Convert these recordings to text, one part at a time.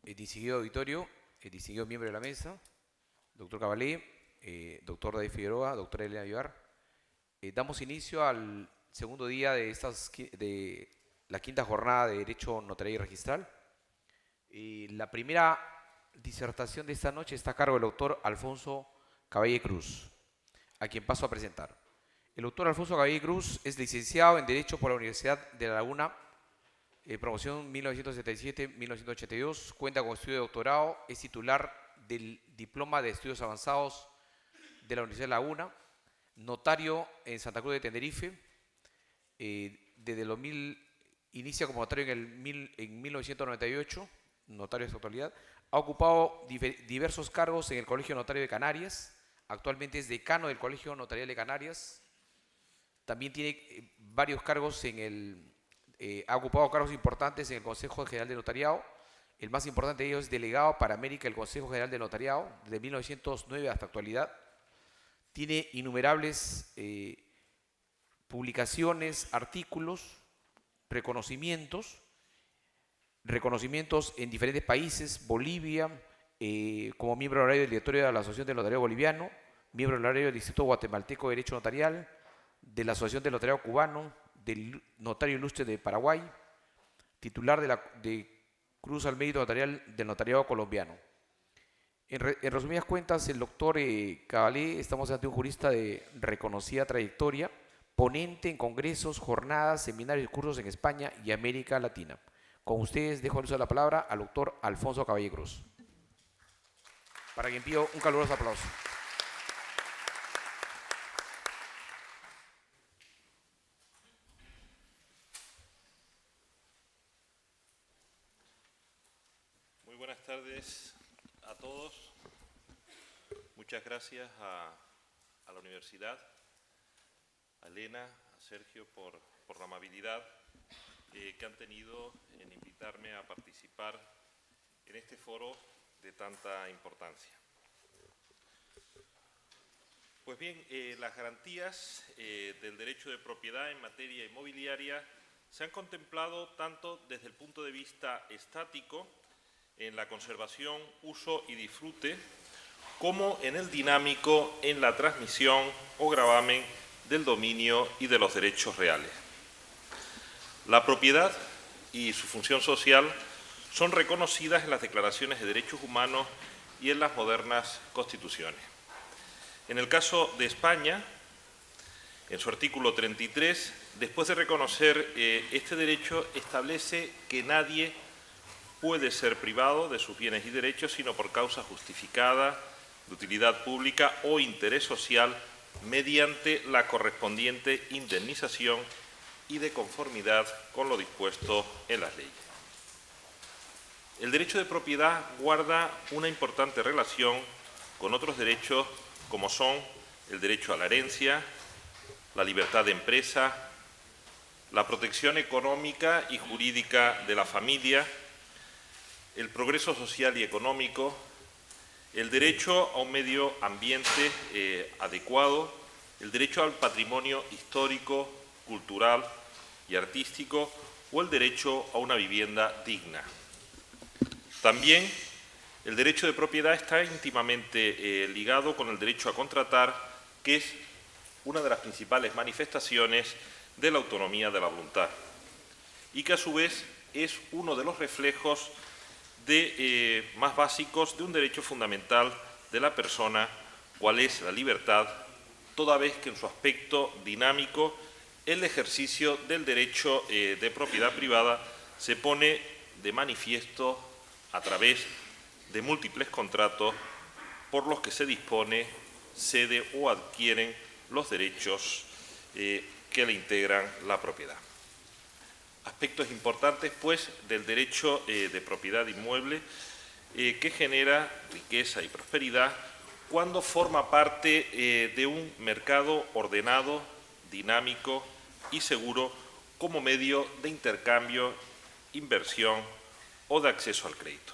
Distinguido auditorio, distinguido miembro de la mesa, doctor Cabalé, doctor David Figueroa, doctora Elena Vivar. Damos inicio al segundo día de la quinta jornada de Derecho Notarial y Registral. La primera disertación de esta noche está a cargo del doctor Alfonso Caballé Cruz, a quien paso a presentar. El doctor Alfonso Caballé Cruz es licenciado en Derecho por la Universidad de La Laguna, promoción 1977-1982, cuenta con estudio de doctorado, es titular del Diploma de Estudios Avanzados de la Universidad de La Laguna, notario en Santa Cruz de Tenerife, desde el 2000 inicia como notario en 1998, notario de su actualidad, ha ocupado diversos cargos en el Colegio Notario de Canarias, actualmente es decano del Colegio Notarial de Canarias, también tiene varios cargos ha ocupado cargos importantes en el Consejo General de Notariado. El más importante de ellos es delegado para América del Consejo General de Notariado, desde 1909 hasta la actualidad. Tiene innumerables publicaciones, artículos, reconocimientos en diferentes países, Bolivia, como miembro honorario del directorio de la Asociación del Notariado Boliviano, miembro honorario del Instituto Guatemalteco de Derecho Notarial, de la Asociación del Notariado Cubano, del Notario Ilustre de Paraguay, titular de Cruz al Mérito Notarial del Notariado Colombiano. En resumidas cuentas, el doctor Cabalé, estamos ante un jurista de reconocida trayectoria, ponente en congresos, jornadas, seminarios y cursos en España y América Latina. Con ustedes dejo el uso de la palabra al doctor Alfonso Caballé Cruz, para quien pido un caluroso aplauso. Buenas tardes a todos. Muchas gracias a la universidad, a Elena, a Sergio por la amabilidad que han tenido en invitarme a participar en este foro de tanta importancia. Pues bien, las garantías del derecho de propiedad en materia inmobiliaria se han contemplado tanto desde el punto de vista estático, en la conservación, uso y disfrute, como en el dinámico, en la transmisión o gravamen del dominio y de los derechos reales. La propiedad y su función social son reconocidas en las declaraciones de derechos humanos y en las modernas constituciones. En el caso de España, en su artículo 33, después de reconocer este derecho, establece que nadie puede ser privado de sus bienes y derechos sino por causa justificada, de utilidad pública o interés social mediante la correspondiente indemnización y de conformidad con lo dispuesto en las leyes. El derecho de propiedad guarda una importante relación con otros derechos como son el derecho a la herencia, la libertad de empresa, la protección económica y jurídica de la familia, el progreso social y económico, el derecho a un medio ambiente adecuado, el derecho al patrimonio histórico, cultural y artístico o el derecho a una vivienda digna. También el derecho de propiedad está íntimamente ligado con el derecho a contratar, que es una de las principales manifestaciones de la autonomía de la voluntad y que a su vez es uno de los reflejos más básicos de un derecho fundamental de la persona, cual es la libertad, toda vez que en su aspecto dinámico el ejercicio del derecho de propiedad privada se pone de manifiesto a través de múltiples contratos por los que se dispone, cede o adquieren los derechos que le integran la propiedad. Aspectos importantes, pues, del derecho de propiedad inmueble que genera riqueza y prosperidad cuando forma parte de un mercado ordenado, dinámico y seguro como medio de intercambio, inversión o de acceso al crédito.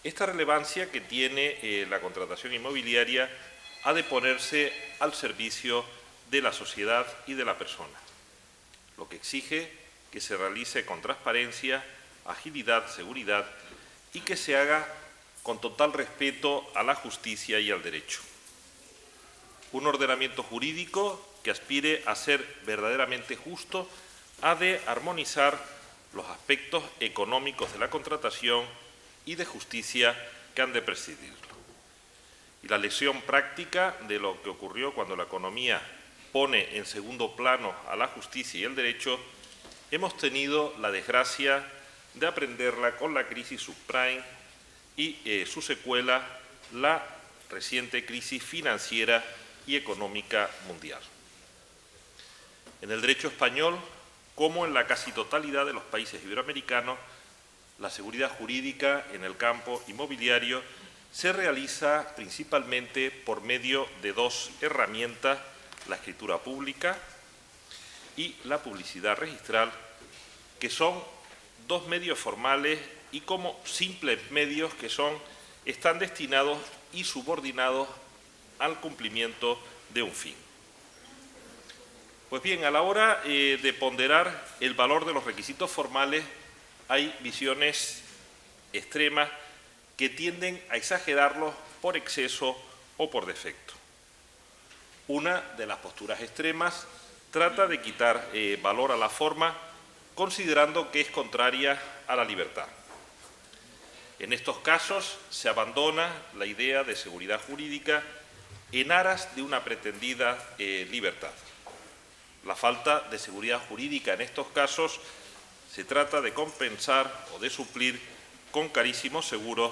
Esta relevancia que tiene la contratación inmobiliaria ha de ponerse al servicio de la sociedad y de la persona, lo que exige que se realice con transparencia, agilidad, seguridad y que se haga con total respeto a la justicia y al derecho. Un ordenamiento jurídico que aspire a ser verdaderamente justo ha de armonizar los aspectos económicos de la contratación y de justicia que han de presidirlo. Y la lección práctica de lo que ocurrió cuando la economía pone en segundo plano a la justicia y el derecho, hemos tenido la desgracia de aprenderla con la crisis subprime y su secuela, la reciente crisis financiera y económica mundial. En el derecho español, como en la casi totalidad de los países iberoamericanos, la seguridad jurídica en el campo inmobiliario se realiza principalmente por medio de dos herramientas, la escritura pública y la publicidad registral, que son dos medios formales y como simples medios que están destinados y subordinados al cumplimiento de un fin. Pues bien, a la hora de ponderar el valor de los requisitos formales, hay visiones extremas que tienden a exagerarlos por exceso o por defecto. Una de las posturas extremas trata de quitar valor a la forma considerando que es contraria a la libertad. En estos casos se abandona la idea de seguridad jurídica en aras de una pretendida libertad. La falta de seguridad jurídica en estos casos se trata de compensar o de suplir con carísimos seguros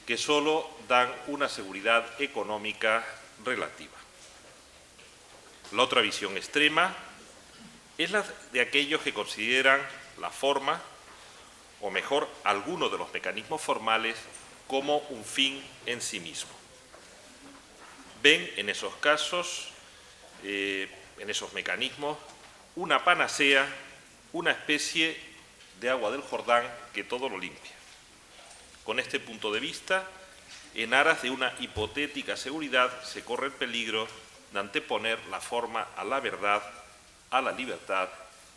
que solo dan una seguridad económica relativa. La otra visión extrema es la de aquellos que consideran la forma, o mejor, alguno de los mecanismos formales, como un fin en sí mismo. Ven en esos casos, en esos mecanismos, una panacea, una especie de agua del Jordán que todo lo limpia. Con este punto de vista, en aras de una hipotética seguridad, se corre el peligro de anteponer la forma a la verdad, a la libertad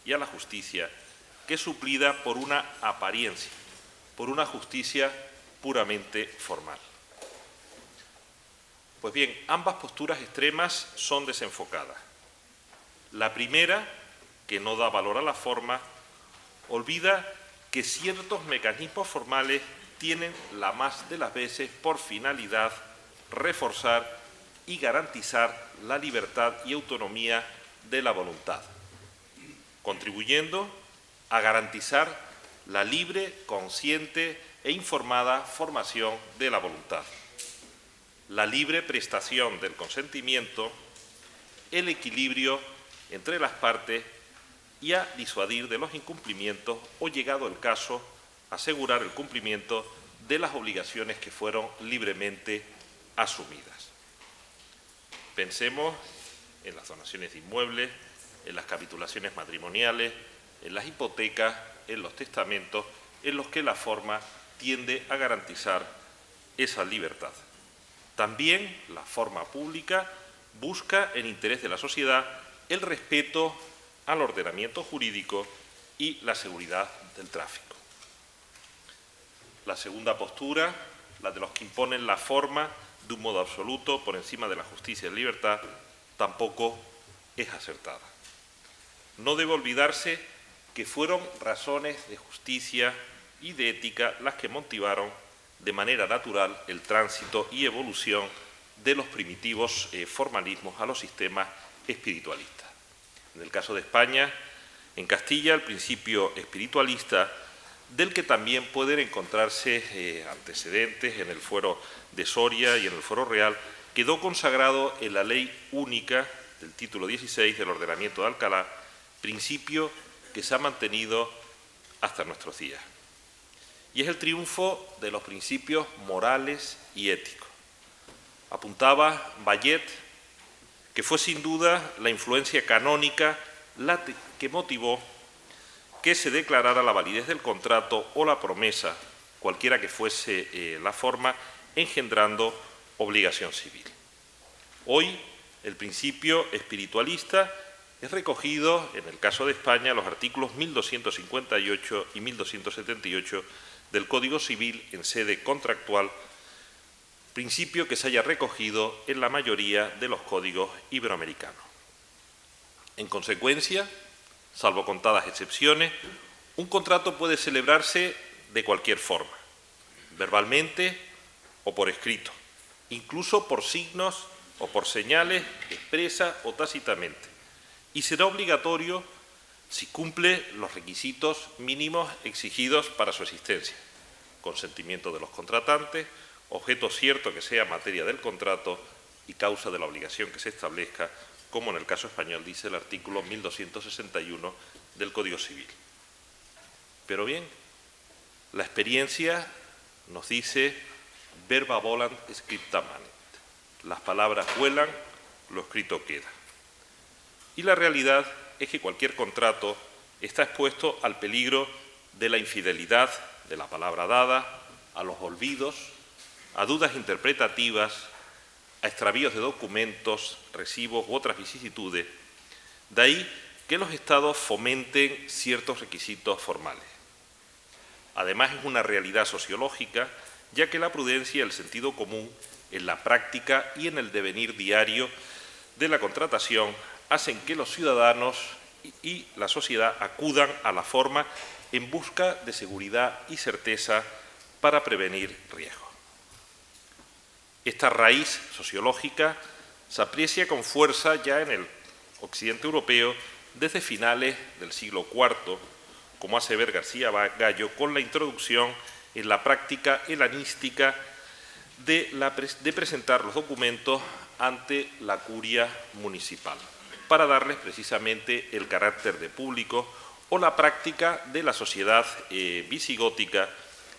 y a la justicia, que es suplida por una apariencia, por una justicia puramente formal. Pues bien, ambas posturas extremas son desenfocadas. La primera, que no da valor a la forma, olvida que ciertos mecanismos formales tienen la más de las veces por finalidad reforzar y garantizar la libertad y autonomía de la voluntad, contribuyendo a garantizar la libre, consciente e informada formación de la voluntad, la libre prestación del consentimiento, el equilibrio entre las partes y a disuadir de los incumplimientos o, llegado el caso, asegurar el cumplimiento de las obligaciones que fueron libremente asumidas. Pensemos en las donaciones de inmuebles, en las capitulaciones matrimoniales, en las hipotecas, en los testamentos, en los que la forma tiende a garantizar esa libertad. También la forma pública busca, en interés de la sociedad, el respeto al ordenamiento jurídico y la seguridad del tráfico. La segunda postura, la de los que imponen la forma de un modo absoluto por encima de la justicia y la libertad, tampoco es acertada. No debe olvidarse que fueron razones de justicia y de ética las que motivaron de manera natural el tránsito y evolución de los primitivos formalismos a los sistemas espiritualistas. En el caso de España, en Castilla, el principio espiritualista, del que también pueden encontrarse antecedentes en el Fuero de Soria y en el Fuero Real, quedó consagrado en la Ley Única del título 16 del Ordenamiento de Alcalá, principio que se ha mantenido hasta nuestros días. Y es el triunfo de los principios morales y éticos. Apuntaba Bayet que fue sin duda la influencia canónica la que motivó que se declarara la validez del contrato o la promesa, cualquiera que fuese la forma, engendrando obligación civil. Hoy, el principio espiritualista es recogido, en el caso de España, en los artículos 1258 y 1278 del Código Civil en sede contractual, principio que se haya recogido en la mayoría de los códigos iberoamericanos. En consecuencia, salvo contadas excepciones, un contrato puede celebrarse de cualquier forma, verbalmente o por escrito, incluso por signos o por señales expresa o tácitamente, y será obligatorio si cumple los requisitos mínimos exigidos para su existencia: consentimiento de los contratantes, objeto cierto que sea materia del contrato y causa de la obligación que se establezca, como en el caso español dice el artículo 1261 del Código Civil. Pero bien, la experiencia nos dice verba volant scripta manent. Las palabras vuelan, lo escrito queda. Y la realidad es que cualquier contrato está expuesto al peligro de la infidelidad de la palabra dada, a los olvidos, a dudas interpretativas, a extravíos de documentos, recibos u otras vicisitudes. De ahí que los Estados fomenten ciertos requisitos formales. Además, es una realidad sociológica, ya que la prudencia y el sentido común en la práctica y en el devenir diario de la contratación hacen que los ciudadanos y la sociedad acudan a la forma en busca de seguridad y certeza para prevenir riesgos. Esta raíz sociológica se aprecia con fuerza ya en el occidente europeo desde finales del siglo IV, como hace ver García Gallo, con la introducción en la práctica helenística de presentar los documentos ante la curia municipal, para darles precisamente el carácter de público, o la práctica de la sociedad visigótica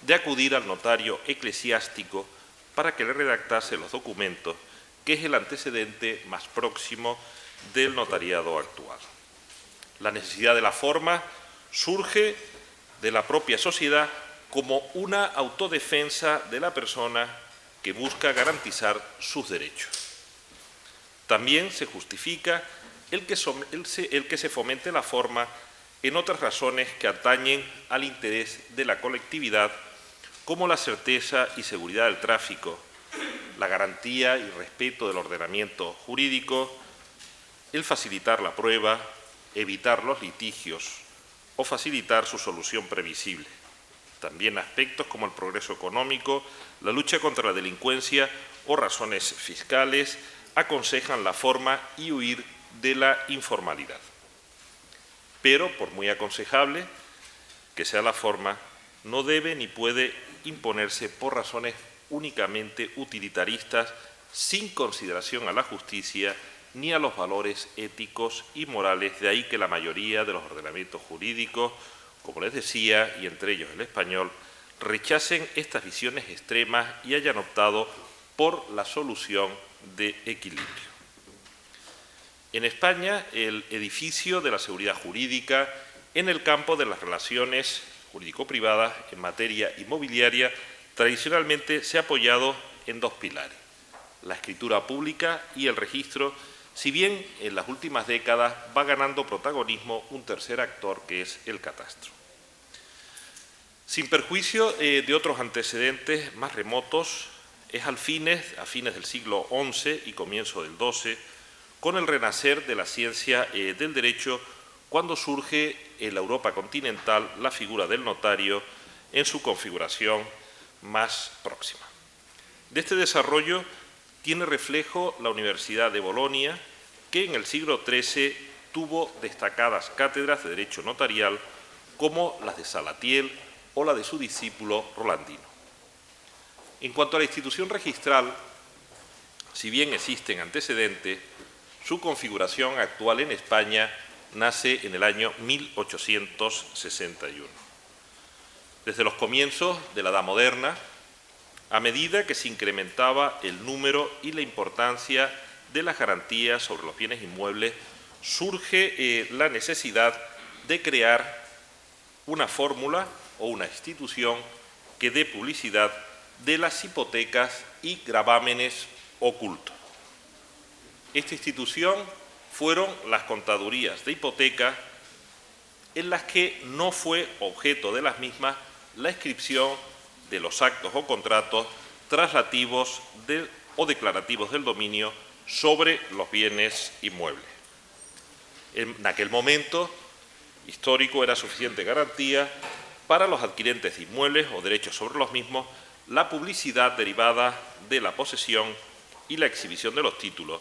de acudir al notario eclesiástico para que le redactase los documentos, que es el antecedente más próximo del notariado actual. La necesidad de la forma surge de la propia sociedad como una autodefensa de la persona que busca garantizar sus derechos. También se justifica el que se fomente la forma en otras razones que atañen al interés de la colectividad, como la certeza y seguridad del tráfico, la garantía y respeto del ordenamiento jurídico, el facilitar la prueba, evitar los litigios o facilitar su solución previsible. También aspectos como el progreso económico, la lucha contra la delincuencia o razones fiscales aconsejan la forma y huir de la informalidad. Pero, por muy aconsejable que sea la forma, no debe ni puede imponerse por razones únicamente utilitaristas, sin consideración a la justicia ni a los valores éticos y morales. De ahí que la mayoría de los ordenamientos jurídicos, como les decía, y entre ellos el español, rechacen estas visiones extremas y hayan optado por la solución de equilibrio. En España, el edificio de la seguridad jurídica en el campo de las relaciones jurídico-privadas en materia inmobiliaria tradicionalmente se ha apoyado en dos pilares: la escritura pública y el registro, si bien en las últimas décadas va ganando protagonismo un tercer actor, que es el catastro. Sin perjuicio de otros antecedentes más remotos, es a fines del siglo XI y comienzo del XII, con el renacer de la ciencia del derecho, cuando surge en la Europa continental la figura del notario en su configuración más próxima. De este desarrollo tiene reflejo la Universidad de Bolonia, que en el siglo XIII tuvo destacadas cátedras de derecho notarial, como las de Salatiel o la de su discípulo Rolandino. En cuanto a la institución registral, si bien existen antecedentes, su configuración actual en España nace en el año 1861. Desde los comienzos de la Edad Moderna, a medida que se incrementaba el número y la importancia de las garantías sobre los bienes inmuebles, surge la necesidad de crear una fórmula o una institución que dé publicidad de las hipotecas y gravámenes ocultos. Esta institución fueron las contadurías de hipoteca, en las que no fue objeto de las mismas la inscripción de los actos o contratos traslativos o declarativos del dominio sobre los bienes inmuebles. En aquel momento histórico era suficiente garantía para los adquirentes de inmuebles o derechos sobre los mismos la publicidad derivada de la posesión y la exhibición de los títulos,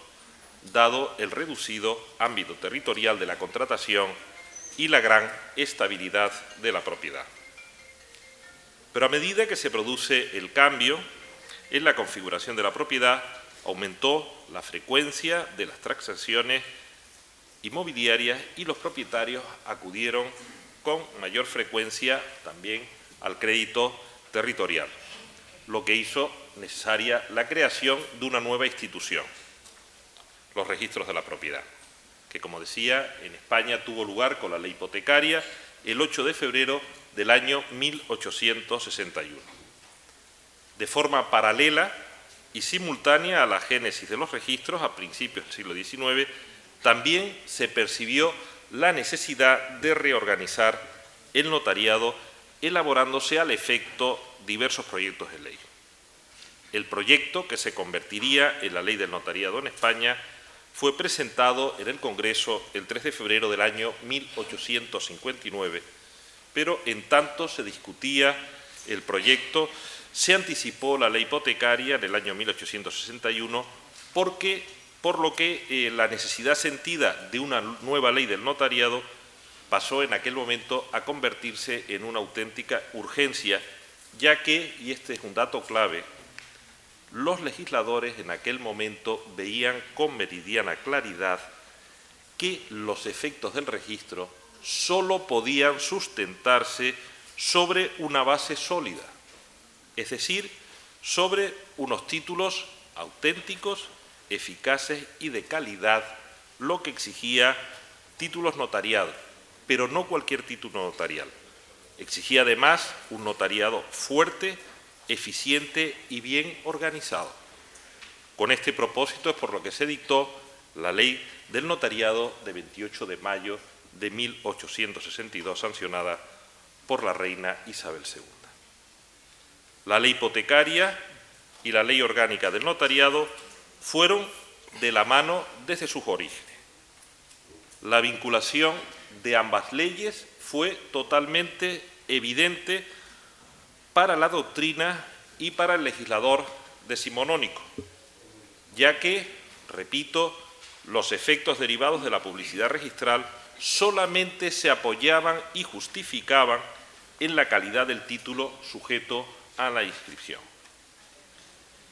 dado el reducido ámbito territorial de la contratación y la gran estabilidad de la propiedad. Pero a medida que se produce el cambio en la configuración de la propiedad, aumentó la frecuencia de las transacciones inmobiliarias y los propietarios acudieron con mayor frecuencia también al crédito territorial, lo que hizo necesaria la creación de una nueva institución, los registros de la propiedad, que, como decía, en España tuvo lugar con la ley hipotecaria el 8 de febrero del año 1861. De forma paralela y simultánea a la génesis de los registros a principios del siglo XIX, también se percibió la necesidad de reorganizar el notariado, elaborándose al efecto diversos proyectos de ley. El proyecto, que se convertiría en la Ley del Notariado en España, fue presentado en el Congreso el 3 de febrero del año 1859, pero en tanto se discutía el proyecto, se anticipó la ley hipotecaria en el año 1861, por lo que la necesidad sentida de una nueva ley del notariado pasó en aquel momento a convertirse en una auténtica urgencia, ya que, y este es un dato clave, los legisladores en aquel momento veían con meridiana claridad que los efectos del registro solo podían sustentarse sobre una base sólida, es decir, sobre unos títulos auténticos, eficaces y de calidad, lo que exigía títulos notariados, pero no cualquier título notarial. Exigía además un notariado fuerte, eficiente y bien organizado. Con este propósito es por lo que se dictó la Ley del Notariado de 28 de mayo de 1862, sancionada por la reina Isabel II. La Ley hipotecaria y la Ley orgánica del notariado fueron de la mano desde sus orígenes. La vinculación de ambas leyes fue totalmente evidente para la doctrina y para el legislador decimonónico, ya que, repito, los efectos derivados de la publicidad registral solamente se apoyaban y justificaban en la calidad del título sujeto a la inscripción.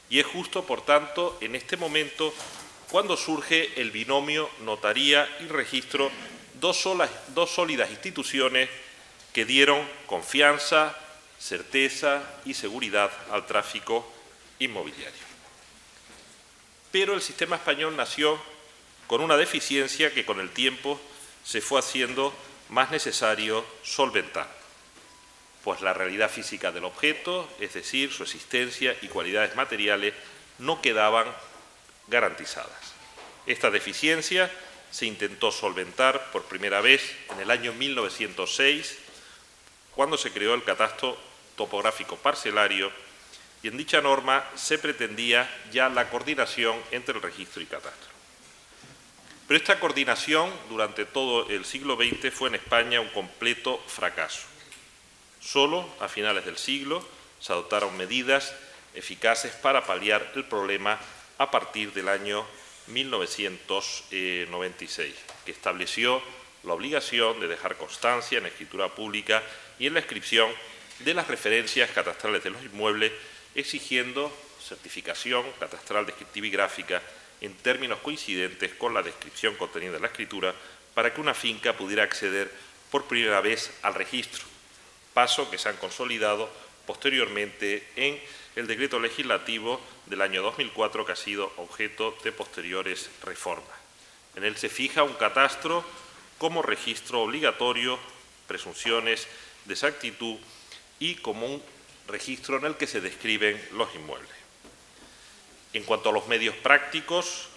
Y es justo, por tanto, en este momento cuando surge el binomio notaría y registro, dos sólidas instituciones que dieron confianza, certeza y seguridad al tráfico inmobiliario. Pero el sistema español nació con una deficiencia que con el tiempo se fue haciendo más necesario solventar, pues la realidad física del objeto, es decir, su existencia y cualidades materiales, no quedaban garantizadas. Esta deficiencia se intentó solventar por primera vez en el año 1906, cuando se creó el catastro topográfico parcelario, y en dicha norma se pretendía ya la coordinación entre el registro y catastro. Pero esta coordinación durante todo el siglo XX fue en España un completo fracaso. Solo a finales del siglo se adoptaron medidas eficaces para paliar el problema a partir del año 1996, que estableció la obligación de dejar constancia en la escritura pública y en la inscripción de las referencias catastrales de los inmuebles, exigiendo certificación catastral descriptiva y gráfica en términos coincidentes con la descripción contenida en la escritura para que una finca pudiera acceder por primera vez al registro, paso que se han consolidado posteriormente en el decreto legislativo del año 2004 que ha sido objeto de posteriores reformas. En él se fija un catastro como registro obligatorio, presunciones de exactitud y como un registro en el que se describen los inmuebles. En cuanto a los medios prácticos,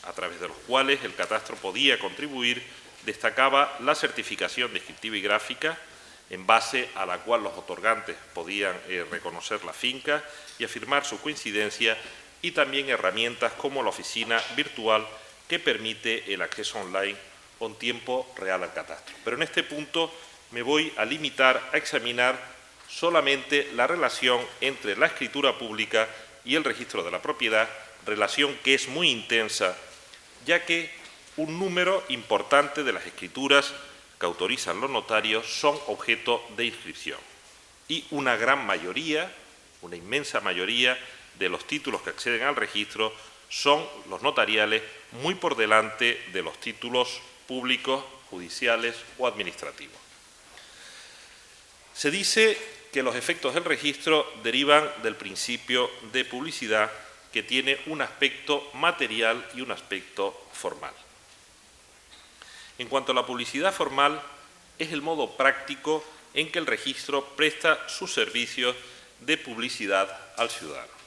a través de los cuales el catastro podía contribuir, destacaba la certificación descriptiva y gráfica, en base a la cual los otorgantes podían reconocer la finca y afirmar su coincidencia, y también herramientas como la oficina virtual que permite el acceso online con tiempo real al catastro. Pero en este punto me voy a limitar a examinar solamente la relación entre la escritura pública y el registro de la propiedad, relación que es muy intensa, ya que un número importante de las escrituras que autorizan los notarios son objeto de inscripción. Y una gran mayoría, una inmensa mayoría de los títulos que acceden al registro son los notariales, muy por delante de los títulos públicos, judiciales o administrativos. Se dice que los efectos del registro derivan del principio de publicidad, que tiene un aspecto material y un aspecto formal. En cuanto a la publicidad formal, es el modo práctico en que el registro presta sus servicios de publicidad al ciudadano.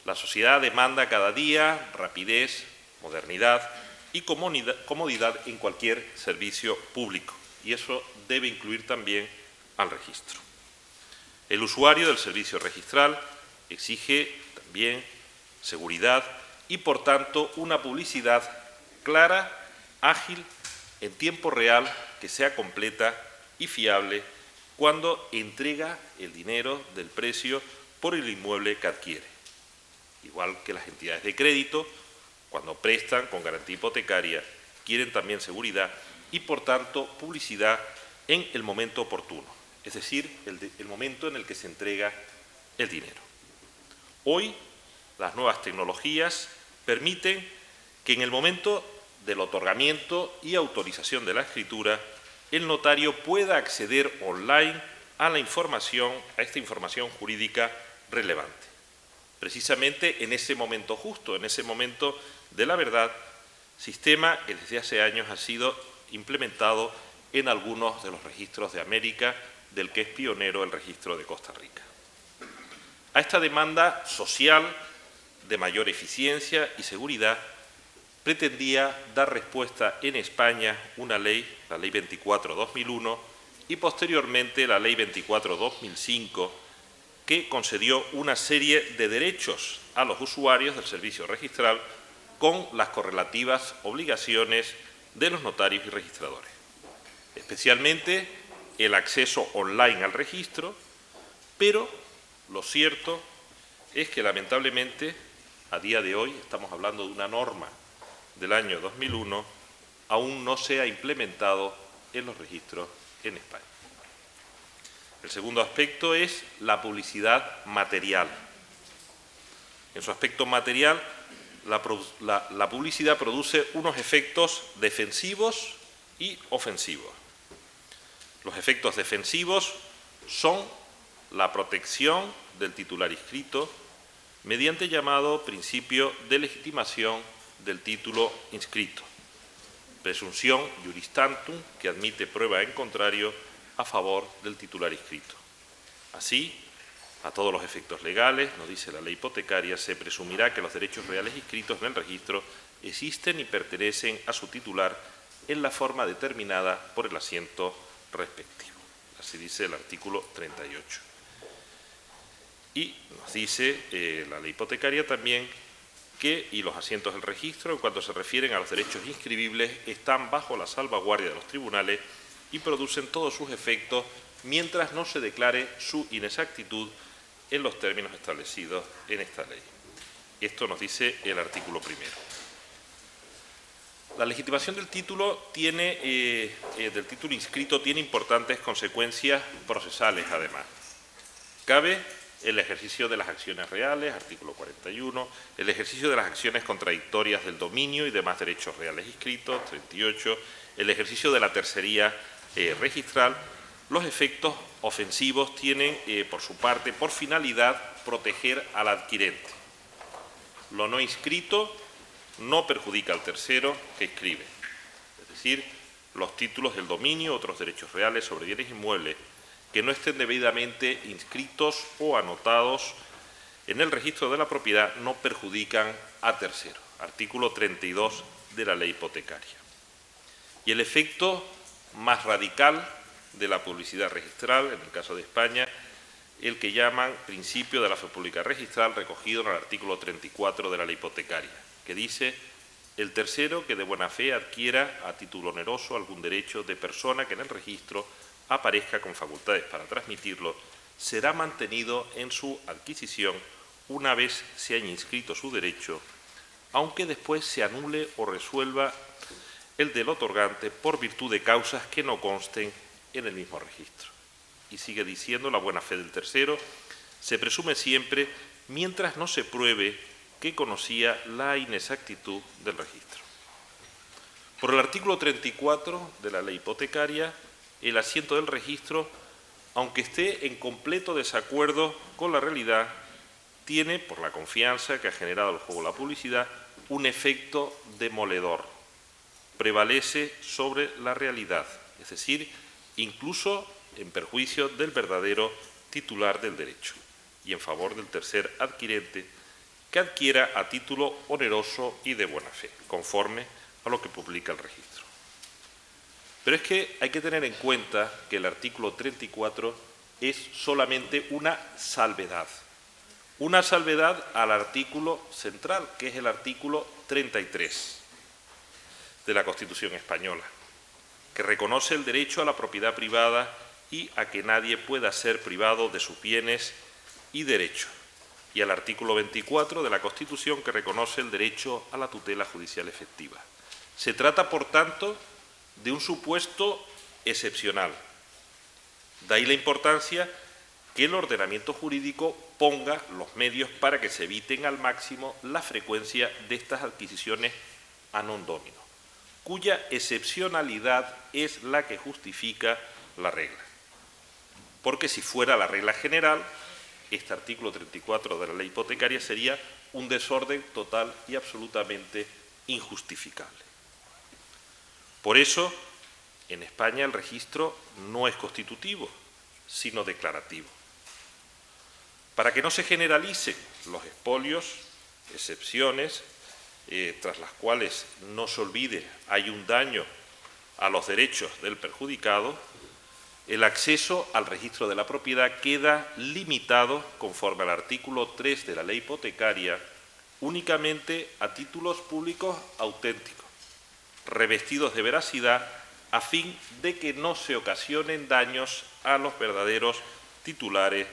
La sociedad demanda cada día rapidez, modernidad y comodidad en cualquier servicio público, y eso debe incluir también al registro. El usuario del servicio registral exige también seguridad y, por tanto, una publicidad clara, ágil, en tiempo real, que sea completa y fiable cuando entrega el dinero del precio por el inmueble que adquiere. Igual que las entidades de crédito, cuando prestan con garantía hipotecaria, quieren también seguridad y, por tanto, publicidad en el momento oportuno, es decir, el momento en el que se entrega el dinero. Hoy, las nuevas tecnologías permiten que en el momento del otorgamiento y autorización de la escritura, el notario pueda acceder online a la información, a esta información jurídica relevante. Precisamente en ese momento justo, en ese momento de la verdad, sistema que desde hace años ha sido implementado en algunos de los registros de América, del que es pionero el registro de Costa Rica. A esta demanda social de mayor eficiencia y seguridad pretendía dar respuesta en España una ley, la Ley 24/2001, y posteriormente la Ley 24/2005, que concedió una serie de derechos a los usuarios del servicio registral con las correlativas obligaciones de los notarios y registradores. Especialmente el acceso online al registro, pero lo cierto es que lamentablemente a día de hoy, estamos hablando de una norma del año 2001, aún no se ha implementado en los registros en España. El segundo aspecto es la publicidad material. En su aspecto material, la publicidad produce unos efectos defensivos y ofensivos. Los efectos defensivos son la protección del titular inscrito mediante llamado principio de legitimación del título inscrito, presunción juris tantum, que admite prueba en contrario a favor del titular inscrito. Así, a todos los efectos legales, nos dice la ley hipotecaria, se presumirá que los derechos reales inscritos en el registro existen y pertenecen a su titular en la forma determinada por el asiento respectivo. Así dice el artículo 38. Y nos dice la ley hipotecaria también que, y los asientos del registro, en cuanto se refieren a los derechos inscribibles, están bajo la salvaguardia de los tribunales y producen todos sus efectos mientras no se declare su inexactitud en los términos establecidos en esta ley. Esto nos dice el artículo primero. La legitimación del título inscrito tiene importantes consecuencias procesales, además. Cabe el ejercicio de las acciones reales, artículo 41, el ejercicio de las acciones contradictorias del dominio y demás derechos reales inscritos, 38, el ejercicio de la tercería registral. Los efectos ofensivos tienen, por su parte, por finalidad, proteger al adquirente. Lo no inscrito no perjudica al tercero que inscribe. Es decir, los títulos del dominio, otros derechos reales sobre bienes inmuebles, que no estén debidamente inscritos o anotados en el registro de la propiedad, no perjudican a terceros. Artículo 32 de la ley hipotecaria. Y el efecto más radical de la publicidad registral, en el caso de España, el que llaman principio de la fe pública registral, recogido en el artículo 34 de la ley hipotecaria, que dice: el tercero que de buena fe adquiera a título oneroso algún derecho de persona que en el registro aparezca con facultades para transmitirlo, será mantenido en su adquisición una vez se haya inscrito su derecho, aunque después se anule o resuelva el del otorgante por virtud de causas que no consten en el mismo registro. Y sigue diciendo: la buena fe del tercero se presume siempre mientras no se pruebe que conocía la inexactitud del registro. Por el artículo 34 de la ley hipotecaria, el asiento del registro, aunque esté en completo desacuerdo con la realidad, tiene, por la confianza que ha generado el juego de la publicidad, un efecto demoledor. Prevalece sobre la realidad, es decir, incluso en perjuicio del verdadero titular del derecho y en favor del tercer adquirente que adquiera a título oneroso y de buena fe, conforme a lo que publica el registro. Pero es que hay que tener en cuenta que el artículo 34 es solamente una salvedad al artículo central, que es el artículo 33 de la Constitución española, que reconoce el derecho a la propiedad privada y a que nadie pueda ser privado de sus bienes y derechos, y al artículo 24 de la Constitución, que reconoce el derecho a la tutela judicial efectiva. Se trata, por tanto, de un supuesto excepcional. De ahí la importancia que el ordenamiento jurídico ponga los medios para que se eviten al máximo la frecuencia de estas adquisiciones a non domino, cuya excepcionalidad es la que justifica la regla. Porque si fuera la regla general, este artículo 34 de la ley hipotecaria sería un desorden total y absolutamente injustificable. Por eso, en España el registro no es constitutivo, sino declarativo. Para que no se generalicen los expolios, excepciones, tras las cuales no se olvide hay un daño a los derechos del perjudicado, el acceso al registro de la propiedad queda limitado, conforme al artículo 3 de la ley hipotecaria, únicamente a títulos públicos auténticos, revestidos de veracidad, a fin de que no se ocasionen daños a los verdaderos titulares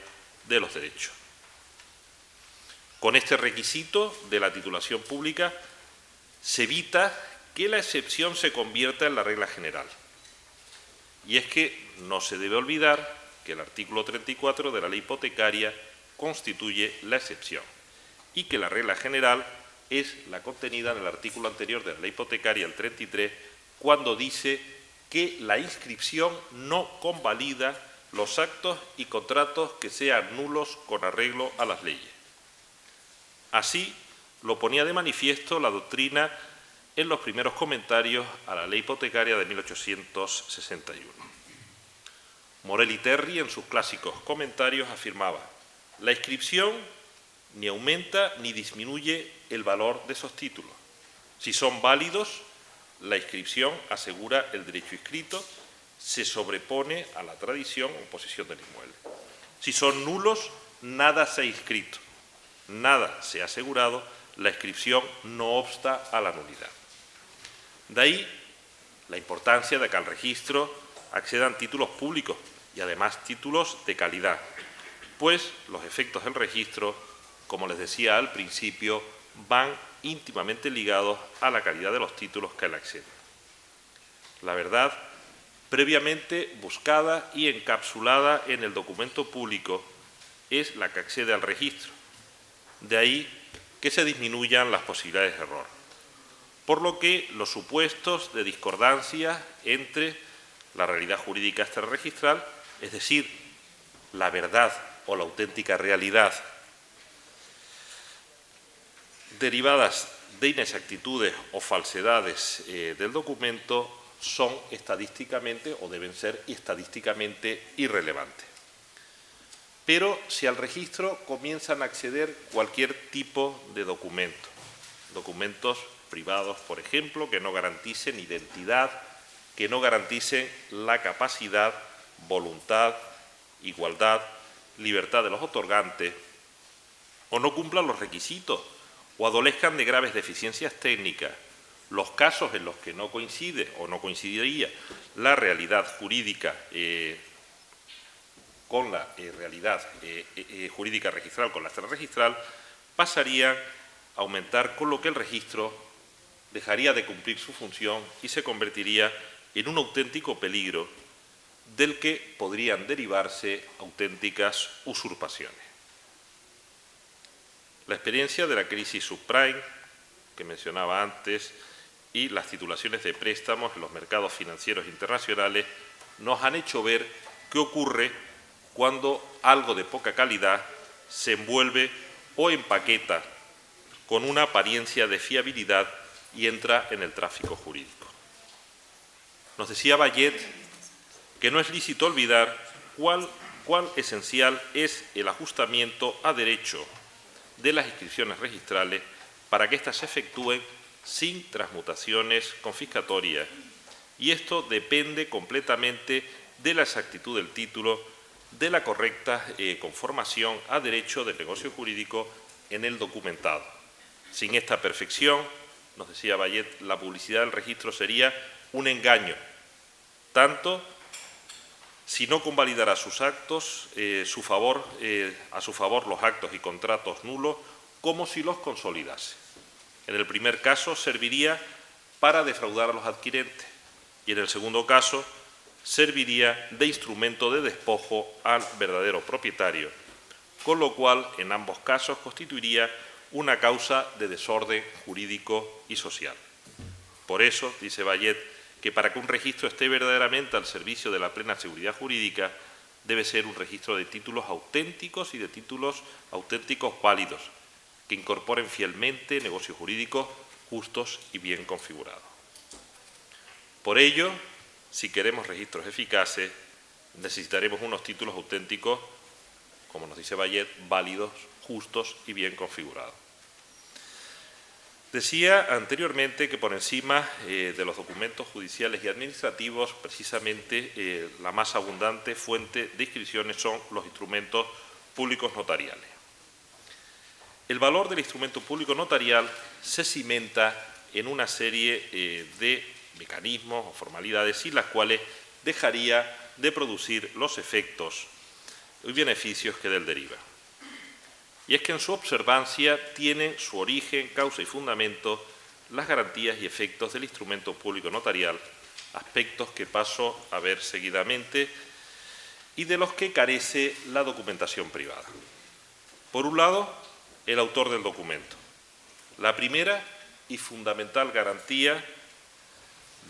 de los derechos. Con este requisito de la titulación pública se evita que la excepción se convierta en la regla general. Y es que no se debe olvidar que el artículo 34 de la ley hipotecaria constituye la excepción y que la regla general es la contenida en el artículo anterior de la ley hipotecaria, el 33, cuando dice que la inscripción no convalida los actos y contratos que sean nulos con arreglo a las leyes. Así lo ponía de manifiesto la doctrina en los primeros comentarios a la ley hipotecaria de 1861. Morel y Terry, en sus clásicos comentarios, afirmaba: la inscripción ni aumenta ni disminuye el valor de esos títulos. Si son válidos, la inscripción asegura el derecho inscrito, se sobrepone a la tradición o posesión del inmueble. Si son nulos, nada se ha inscrito, nada se ha asegurado, la inscripción no obsta a la nulidad. De ahí la importancia de que al registro accedan títulos públicos y además títulos de calidad, pues los efectos del registro, como les decía al principio, van íntimamente ligados a la calidad de los títulos que le acceden. La verdad, previamente buscada y encapsulada en el documento público, es la que accede al registro. De ahí que se disminuyan las posibilidades de error. Por lo que los supuestos de discordancia entre la realidad jurídica extrarregistral, es decir, la verdad o la auténtica realidad, derivadas de inexactitudes o falsedades del documento, son estadísticamente o deben ser estadísticamente irrelevantes. Pero si al registro comienzan a acceder cualquier tipo de documento, documentos privados, por ejemplo, que no garanticen identidad, que no garanticen la capacidad voluntad, igualdad, libertad de los otorgantes, o no cumplan los requisitos, o adolezcan de graves deficiencias técnicas. Los casos en los que no coincide o no coincidiría la realidad jurídica con la realidad jurídica registral, con la extrarregistral, pasarían a aumentar, con lo que el registro dejaría de cumplir su función y se convertiría en un auténtico peligro del que podrían derivarse auténticas usurpaciones. La experiencia de la crisis subprime, que mencionaba antes, y las titulaciones de préstamos en los mercados financieros internacionales nos han hecho ver qué ocurre cuando algo de poca calidad se envuelve o empaqueta con una apariencia de fiabilidad y entra en el tráfico jurídico. Nos decía Bayet que no es lícito olvidar cuán esencial es el ajustamiento a derecho de las inscripciones registrales para que éstas se efectúen sin transmutaciones confiscatorias, y esto depende completamente de la exactitud del título, de la correcta conformación a derecho del negocio jurídico en el documentado. Sin esta perfección, nos decía Bayet, la publicidad del registro sería un engaño, tanto si no convalidara sus actos, a su favor los actos y contratos nulos, como si los consolidase. En el primer caso serviría para defraudar a los adquirentes y en el segundo caso serviría de instrumento de despojo al verdadero propietario, con lo cual en ambos casos constituiría una causa de desorden jurídico y social. Por eso, dice Bayet, que para que un registro esté verdaderamente al servicio de la plena seguridad jurídica, debe ser un registro de títulos auténticos y de títulos auténticos válidos, que incorporen fielmente negocios jurídicos justos y bien configurados. Por ello, si queremos registros eficaces, necesitaremos unos títulos auténticos, como nos dice Bayet, válidos, justos y bien configurados. Decía anteriormente que por encima de los documentos judiciales y administrativos, precisamente la más abundante fuente de inscripciones son los instrumentos públicos notariales. El valor del instrumento público notarial se cimenta en una serie de mecanismos o formalidades sin las cuales dejaría de producir los efectos y beneficios que de él derivan. Y es que en su observancia tienen su origen, causa y fundamento las garantías y efectos del instrumento público notarial, aspectos que paso a ver seguidamente y de los que carece la documentación privada. Por un lado, el autor del documento. La primera y fundamental garantía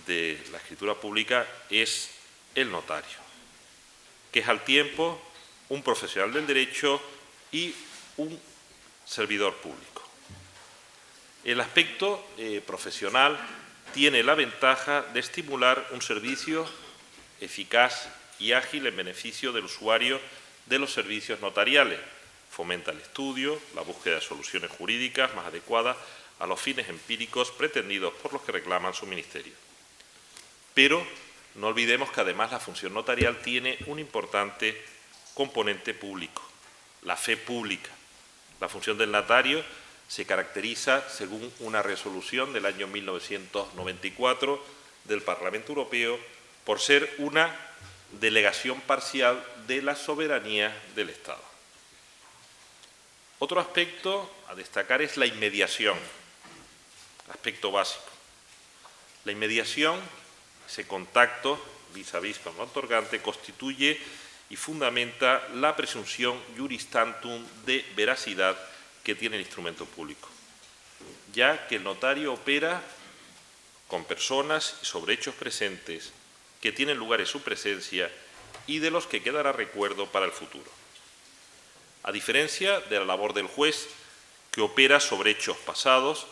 de la escritura pública es el notario, que es al tiempo un profesional del derecho y un servidor público. El aspecto profesional tiene la ventaja de estimular un servicio eficaz y ágil en beneficio del usuario de los servicios notariales. Fomenta el estudio, la búsqueda de soluciones jurídicas más adecuadas a los fines empíricos pretendidos por los que reclaman su ministerio. Pero no olvidemos que además la función notarial tiene un importante componente público, la fe pública. La función del notario se caracteriza, según una resolución del año 1994 del Parlamento Europeo, por ser una delegación parcial de la soberanía del Estado. Otro aspecto a destacar es la inmediación, aspecto básico. La inmediación, ese contacto vis a vis con el otorgante, constituye y fundamenta la presunción juris tantum de veracidad que tiene el instrumento público, ya que el notario opera con personas y sobre hechos presentes que tienen lugar en su presencia y de los que quedará recuerdo para el futuro. A diferencia de la labor del juez, que opera sobre hechos pasados,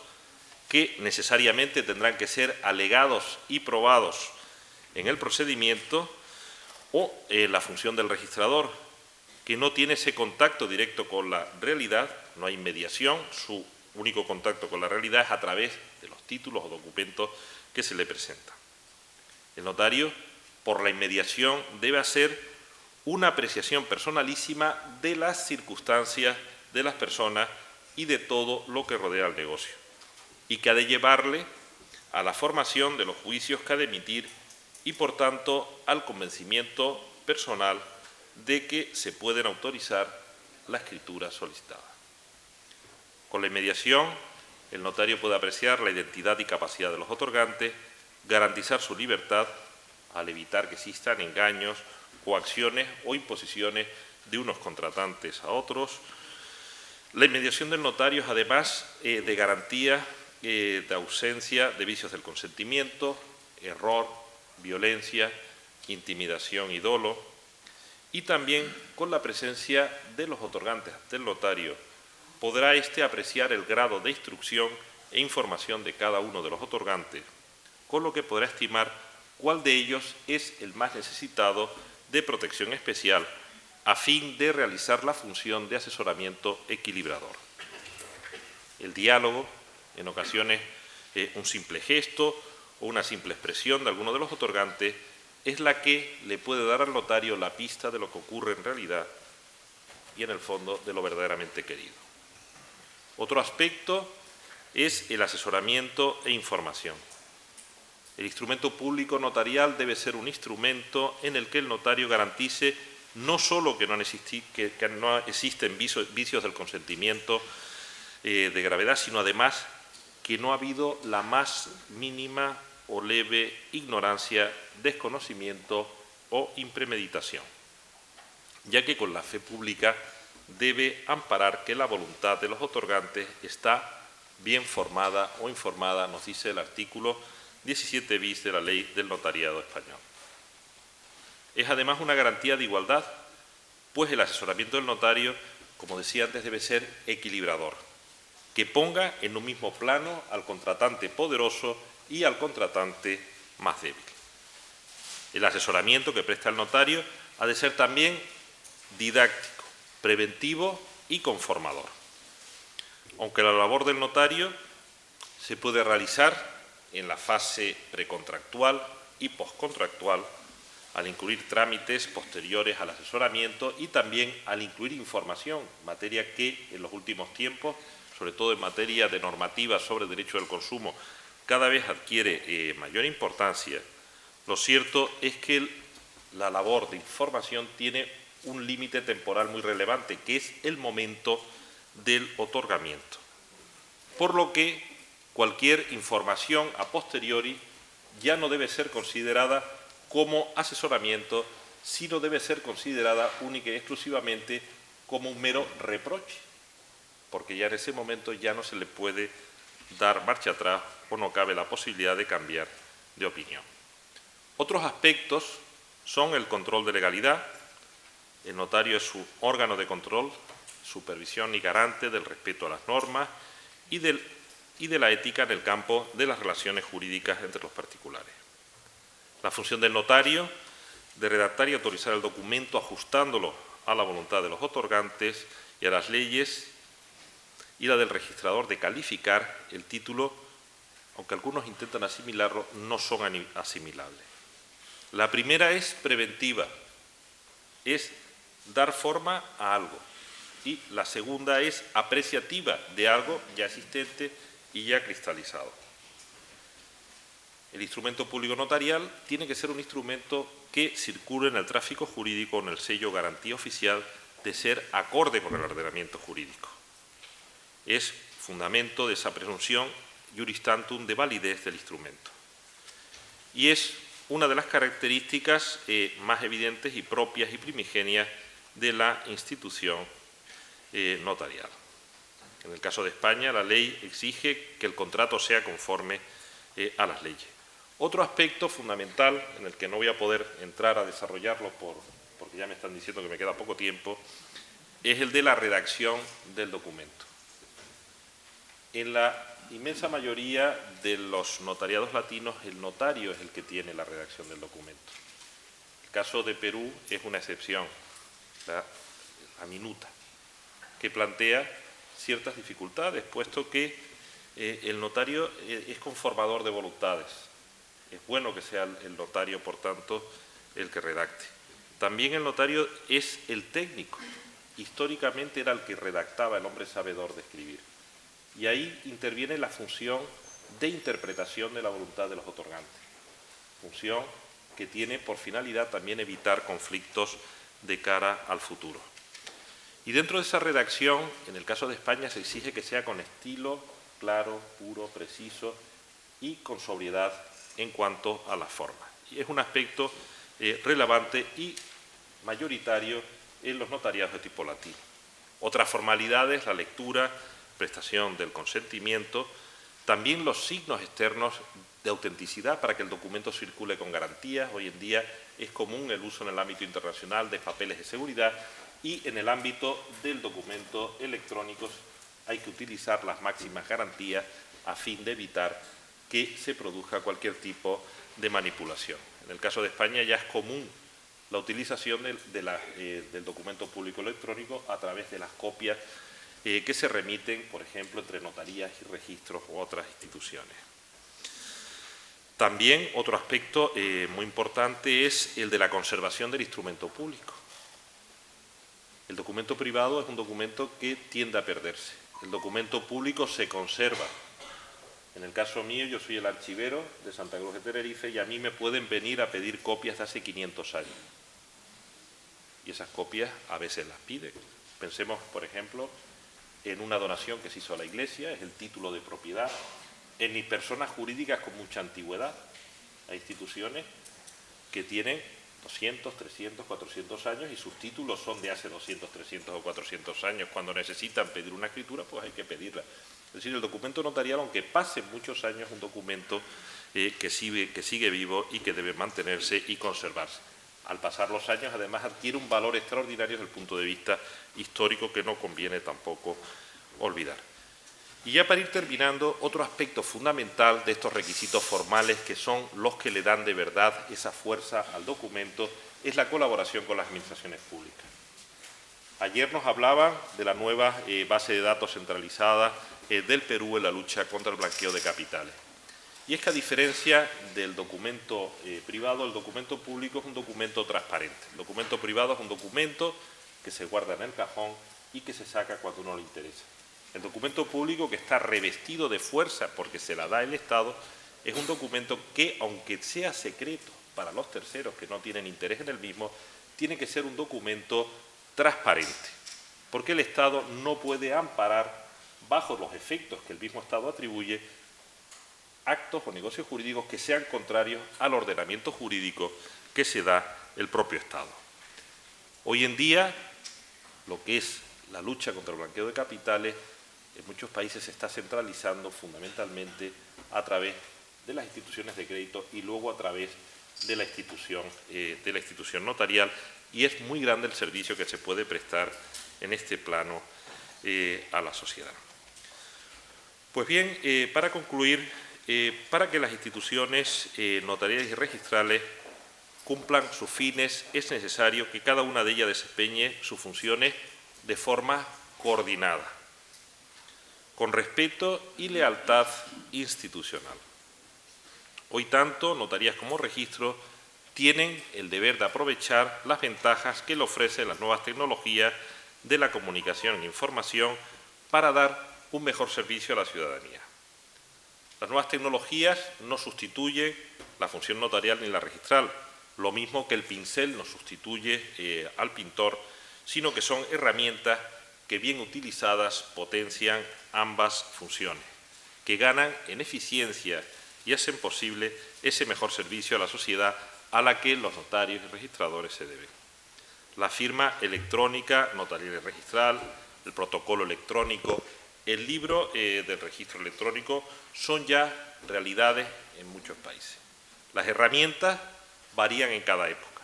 que necesariamente tendrán que ser alegados y probados en el procedimiento, o la función del registrador, que no tiene ese contacto directo con la realidad, no hay mediación, su único contacto con la realidad es a través de los títulos o documentos que se le presentan. El notario por la inmediación, debe hacer una apreciación personalísima de las circunstancias de las personas y de todo lo que rodea al negocio, y que ha de llevarle a la formación de los juicios que ha de emitir y, por tanto, al convencimiento personal de que se pueden autorizar la escritura solicitada. Con la inmediación, el notario puede apreciar la identidad y capacidad de los otorgantes, garantizar su libertad al evitar que existan engaños, coacciones o imposiciones de unos contratantes a otros. La inmediación del notario es además de garantía de ausencia de vicios del consentimiento, error, violencia, intimidación y dolo, y también con la presencia de los otorgantes ante el notario podrá éste apreciar el grado de instrucción e información de cada uno de los otorgantes, con lo que podrá estimar cuál de ellos es el más necesitado de protección especial a fin de realizar la función de asesoramiento equilibrador. El diálogo, en ocasiones un simple gesto o una simple expresión de alguno de los otorgantes, es la que le puede dar al notario la pista de lo que ocurre en realidad y en el fondo de lo verdaderamente querido. Otro aspecto es el asesoramiento e información. El instrumento público notarial debe ser un instrumento en el que el notario garantice no solo que no existen vicios del consentimiento de gravedad, sino además que no ha habido la más mínima o leve ignorancia, desconocimiento o impremeditación, ya que con la fe pública debe amparar que la voluntad de los otorgantes está bien formada o informada, nos dice el artículo 17 bis de la Ley del Notariado Español. Es además una garantía de igualdad, pues el asesoramiento del notario, como decía antes, debe ser equilibrador, que ponga en un mismo plano al contratante poderoso y al contratante más débil. El asesoramiento que presta el notario ha de ser también didáctico, preventivo y conformador. Aunque la labor del notario se puede realizar en la fase precontractual y postcontractual, al incluir trámites posteriores al asesoramiento y también al incluir información, materia que en los últimos tiempos, sobre todo en materia de normativa sobre derecho del consumo, cada vez adquiere mayor importancia. Lo cierto es que la labor de información tiene un límite temporal muy relevante, que es el momento del otorgamiento. Por lo que cualquier información a posteriori ya no debe ser considerada como asesoramiento, sino debe ser considerada única y exclusivamente como un mero reproche, porque ya en ese momento ya no se le puede dar marcha atrás o no cabe la posibilidad de cambiar de opinión. Otros aspectos son el control de legalidad. El notario es un órgano de control, supervisión y garante del respeto a las normas y de la ética en el campo de las relaciones jurídicas entre los particulares. La función del notario de redactar y autorizar el documento ajustándolo a la voluntad de los otorgantes y a las leyes, y la del registrador de calificar el título, aunque algunos intentan asimilarlo, no son asimilables. La primera es preventiva, es dar forma a algo, y la segunda es apreciativa de algo ya existente y ya cristalizado. El instrumento público notarial tiene que ser un instrumento que circule en el tráfico jurídico con el sello garantía oficial de ser acorde con el ordenamiento jurídico. Es fundamento de esa presunción iuris tantum de validez del instrumento. Y es una de las características más evidentes y propias y primigenias de la institución notarial. En el caso de España, la ley exige que el contrato sea conforme a las leyes. Otro aspecto fundamental, en el que no voy a poder entrar a desarrollarlo porque ya me están diciendo que me queda poco tiempo, es el de la redacción del documento. En la inmensa mayoría de los notariados latinos, el notario es el que tiene la redacción del documento. El caso de Perú es una excepción, la minuta, que plantea ciertas dificultades, puesto que el notario es conformador de voluntades. Es bueno que sea el notario, por tanto, el que redacte. También el notario es el técnico. Históricamente era el que redactaba, el hombre sabedor de escribir. Y ahí interviene la función de interpretación de la voluntad de los otorgantes. Función que tiene por finalidad también evitar conflictos de cara al futuro. Y dentro de esa redacción, en el caso de España, se exige que sea con estilo claro, puro, preciso y con sobriedad en cuanto a la forma. Y es un aspecto relevante y mayoritario en los notariados de tipo latino. Otras formalidades, la lectura, prestación del consentimiento, también los signos externos de autenticidad para que el documento circule con garantías. Hoy en día es común el uso en el ámbito internacional de papeles de seguridad y en el ámbito del documento electrónico hay que utilizar las máximas garantías a fin de evitar que se produzca cualquier tipo de manipulación. En el caso de España ya es común la utilización del documento público electrónico a través de las copias que se remiten, por ejemplo, entre notarías y registros u otras instituciones. También otro aspecto muy importante es el de la conservación del instrumento público. El documento privado es un documento que tiende a perderse. El documento público se conserva. En el caso mío, yo soy el archivero de Santa Cruz de Tenerife y a mí me pueden venir a pedir copias de hace 500 años. Y esas copias a veces las piden. Pensemos, por ejemplo, en una donación que se hizo a la Iglesia, es el título de propiedad, en personas jurídicas con mucha antigüedad. Hay instituciones que tienen 200, 300, 400 años y sus títulos son de hace 200, 300 o 400 años. Cuando necesitan pedir una escritura, pues hay que pedirla. Es decir, el documento notarial, aunque pasen muchos años, es un documento que sigue vivo y que debe mantenerse y conservarse. Al pasar los años, además, adquiere un valor extraordinario desde el punto de vista histórico que no conviene tampoco olvidar. Y ya para ir terminando, otro aspecto fundamental de estos requisitos formales, que son los que le dan de verdad esa fuerza al documento, es la colaboración con las administraciones públicas. Ayer nos hablaban de la nueva base de datos centralizada del Perú en la lucha contra el blanqueo de capitales. Y es que a diferencia del documento privado, el documento público es un documento transparente. El documento privado es un documento que se guarda en el cajón y que se saca cuando uno le interesa. El documento público, que está revestido de fuerza porque se la da el Estado, es un documento que, aunque sea secreto para los terceros que no tienen interés en el mismo, tiene que ser un documento transparente, porque el Estado no puede amparar, bajo los efectos que el mismo Estado atribuye, actos o negocios jurídicos que sean contrarios al ordenamiento jurídico que se da el propio Estado. Hoy en día, lo que es la lucha contra el blanqueo de capitales, en muchos países se está centralizando fundamentalmente a través de las instituciones de crédito y luego a través de la institución notarial, y es muy grande el servicio que se puede prestar en este plano a la sociedad. Pues bien, para concluir, para que las instituciones notariales y registrales cumplan sus fines, es necesario que cada una de ellas desempeñe sus funciones de forma coordinada, con respeto y lealtad institucional. Hoy tanto notarías como registros tienen el deber de aprovechar las ventajas que le ofrecen las nuevas tecnologías de la comunicación e información para dar un mejor servicio a la ciudadanía. Las nuevas tecnologías no sustituyen la función notarial ni la registral, lo mismo que el pincel no sustituye al pintor, sino que son herramientas que bien utilizadas potencian ambas funciones, que ganan en eficiencia y hacen posible ese mejor servicio a la sociedad a la que los notarios y registradores se deben. La firma electrónica notarial y registral, el protocolo electrónico, el libro del registro electrónico son ya realidades en muchos países. Las herramientas varían en cada época.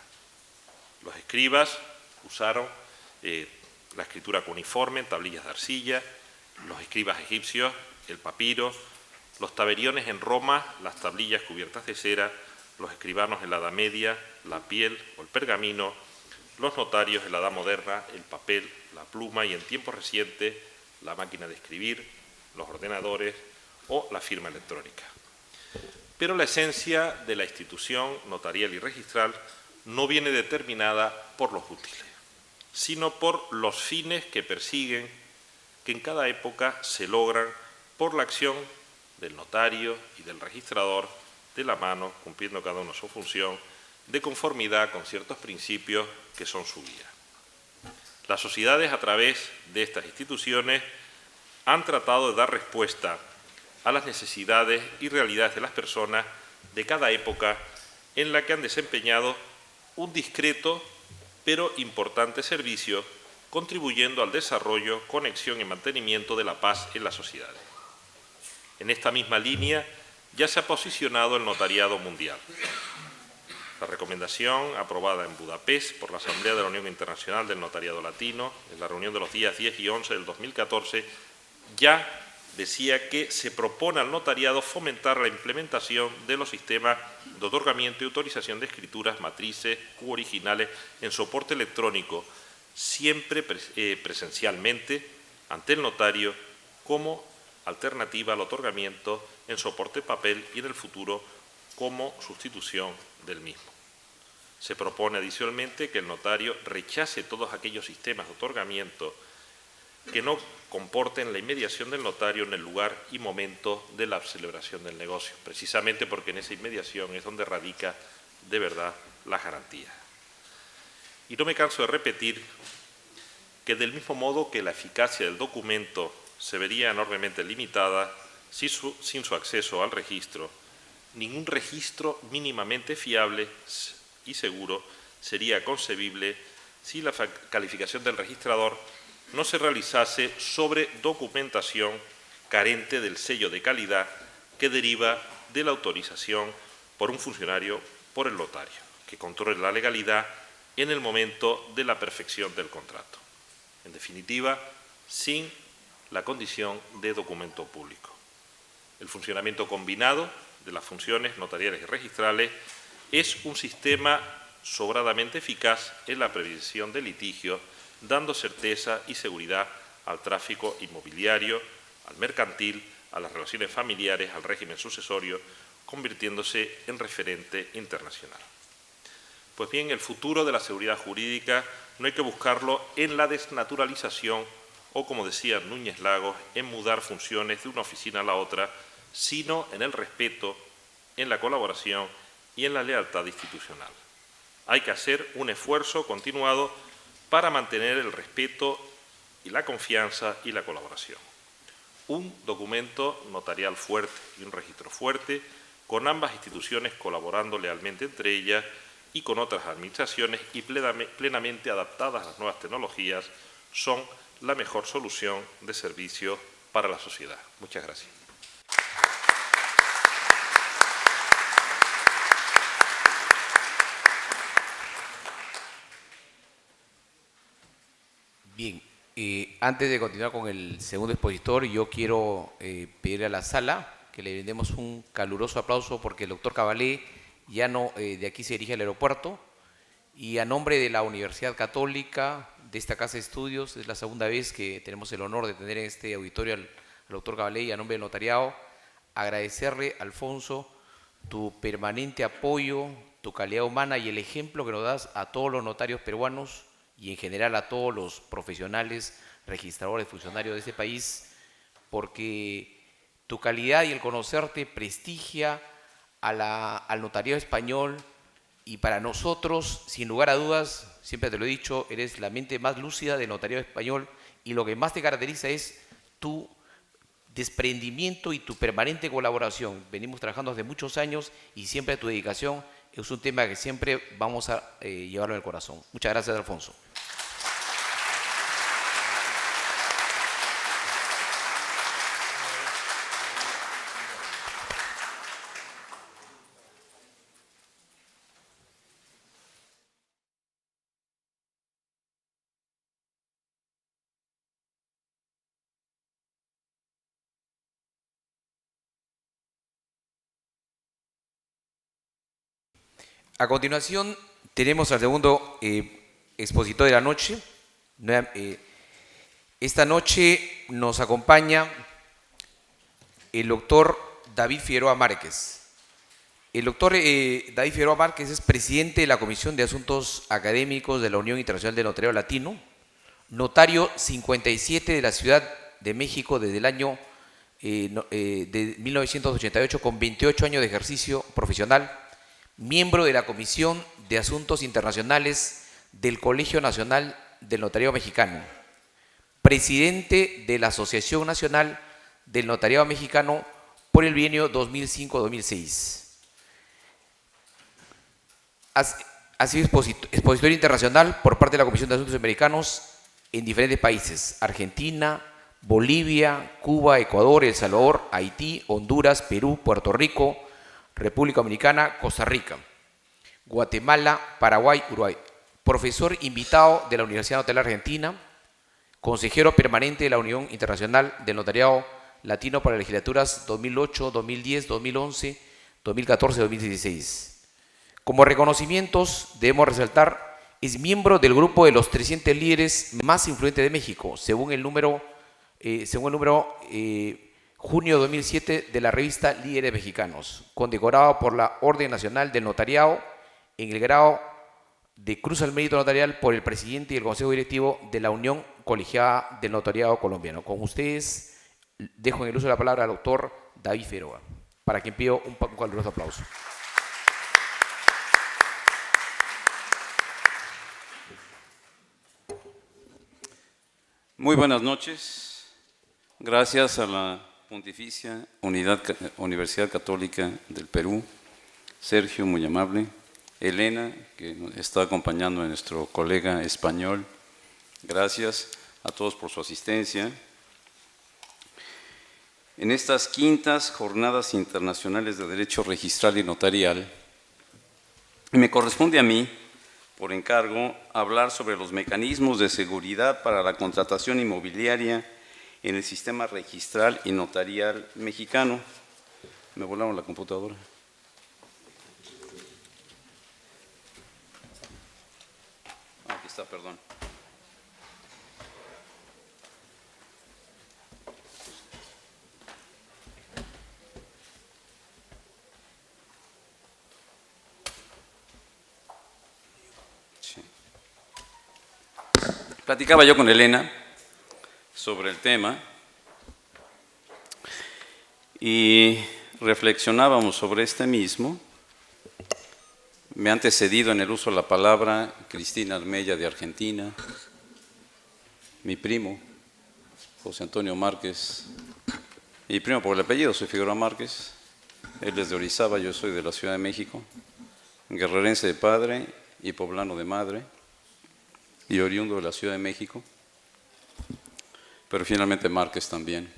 Los escribas usaron la escritura cuneiforme en tablillas de arcilla, los escribas egipcios, el papiro, los taberiones en Roma, las tablillas cubiertas de cera, los escribanos en la Edad Media, la piel o el pergamino, los notarios en la Edad Moderna, el papel, la pluma y en tiempos recientes la máquina de escribir, los ordenadores o la firma electrónica. Pero la esencia de la institución notarial y registral no viene determinada por los útiles, sino por los fines que persiguen, que en cada época se logran por la acción del notario y del registrador de la mano, cumpliendo cada uno su función, de conformidad con ciertos principios que son su guía. Las sociedades, a través de estas instituciones, han tratado de dar respuesta a las necesidades y realidades de las personas de cada época en la que han desempeñado un discreto pero importante servicio, contribuyendo al desarrollo, conexión y mantenimiento de la paz en las sociedades. En esta misma línea ya se ha posicionado el notariado mundial. La recomendación aprobada en Budapest por la Asamblea de la Unión Internacional del Notariado Latino, en la reunión de los días 10 y 11 del 2014, ya decía que se propone al notariado fomentar la implementación de los sistemas de otorgamiento y autorización de escrituras, matrices u originales en soporte electrónico, siempre presencialmente ante el notario, como alternativa al otorgamiento en soporte papel y en el futuro como sustitución del mismo. Se propone adicionalmente que el notario rechace todos aquellos sistemas de otorgamiento que no comporten la inmediación del notario en el lugar y momento de la celebración del negocio, precisamente porque en esa inmediación es donde radica de verdad la garantía. Y no me canso de repetir que del mismo modo que la eficacia del documento se vería enormemente limitada sin su acceso al registro, ningún registro mínimamente fiable y seguro sería concebible si la calificación del registrador no se realizase sobre documentación carente del sello de calidad que deriva de la autorización por un funcionario por el notario, que controle la legalidad en el momento de la perfección del contrato. En definitiva, sin la condición de documento público. El funcionamiento combinado de las funciones notariales y registrales es un sistema sobradamente eficaz en la prevención de litigios, dando certeza y seguridad al tráfico inmobiliario, al mercantil, a las relaciones familiares, al régimen sucesorio, convirtiéndose en referente internacional. Pues bien, el futuro de la seguridad jurídica no hay que buscarlo en la desnaturalización o, como decía Núñez Lagos, en mudar funciones de una oficina a la otra, sino en el respeto, en la colaboración y en la lealtad institucional. Hay que hacer un esfuerzo continuado para mantener el respeto y la confianza y la colaboración. Un documento notarial fuerte y un registro fuerte, con ambas instituciones colaborando lealmente entre ellas y con otras administraciones y plenamente adaptadas a las nuevas tecnologías, son la mejor solución de servicio para la sociedad. Muchas gracias. Bien, antes de continuar con el segundo expositor, yo quiero pedirle a la sala que le brindemos un caluroso aplauso porque el doctor Cabalé ya no de aquí se dirige al aeropuerto y a nombre de la Universidad Católica, de esta Casa de Estudios, es la segunda vez que tenemos el honor de tener en este auditorio al doctor Cabalé y a nombre del notariado, agradecerle, Alfonso, tu permanente apoyo, tu calidad humana y el ejemplo que nos das a todos los notarios peruanos y en general a todos los profesionales, registradores, funcionarios de este país, porque tu calidad y el conocerte prestigia al notariado español y para nosotros, sin lugar a dudas, siempre te lo he dicho, eres la mente más lúcida del notariado español y lo que más te caracteriza es tu desprendimiento y tu permanente colaboración. Venimos trabajando hace muchos años y siempre tu dedicación es un tema que siempre vamos a llevarlo en el corazón. Muchas gracias, Alfonso. A continuación tenemos al segundo expositor de la noche. Esta noche nos acompaña el doctor David Figueroa Márquez. El doctor David Figueroa Márquez es presidente de la Comisión de Asuntos Académicos de la Unión Internacional del Notariado Latino, notario 57 de la Ciudad de México desde el año de 1988, con 28 años de ejercicio profesional, miembro de la Comisión de Asuntos Internacionales del Colegio Nacional del Notariado Mexicano, presidente de la Asociación Nacional del Notariado Mexicano por el bienio 2005-2006. Ha sido expositor internacional por parte de la Comisión de Asuntos Americanos en diferentes países: Argentina, Bolivia, Cuba, Ecuador, El Salvador, Haití, Honduras, Perú, Puerto Rico, República Dominicana, Costa Rica, Guatemala, Paraguay, Uruguay. Profesor invitado de la Universidad Notarial Argentina, consejero permanente de la Unión Internacional del Notariado Latino para las legislaturas 2008, 2010, 2011, 2014, 2016. Como reconocimientos, debemos resaltar, es miembro del grupo de los 300 líderes más influyentes de México, según el número junio 2007 de la revista Líderes Mexicanos, condecorado por la Orden Nacional del Notariado en el grado de Cruz al Mérito Notarial por el presidente y el Consejo Directivo de la Unión Colegiada del Notariado Colombiano. Con ustedes dejo en el uso de la palabra al doctor David Figueroa, para quien pido un caluroso aplauso. Muy buenas noches. Gracias a la Pontificia Universidad Católica del Perú, Sergio, muy amable, Elena, que nos está acompañando a nuestro colega español. Gracias a todos por su asistencia. En estas quintas Jornadas Internacionales de Derecho Registral y Notarial, me corresponde a mí, por encargo, hablar sobre los mecanismos de seguridad para la contratación inmobiliaria en el sistema registral y notarial mexicano. Me volaron la computadora. Aquí está, perdón. Platicaba yo con Elena sobre el tema y reflexionábamos sobre este mismo. Me ha antecedido en el uso de la palabra Cristina Armella de Argentina, mi primo, José Antonio Márquez, mi primo por el apellido, soy Figueroa Márquez, él es de Orizaba, yo soy de la Ciudad de México, guerrerense de padre y poblano de madre, y oriundo de la Ciudad de México, pero finalmente Márquez también.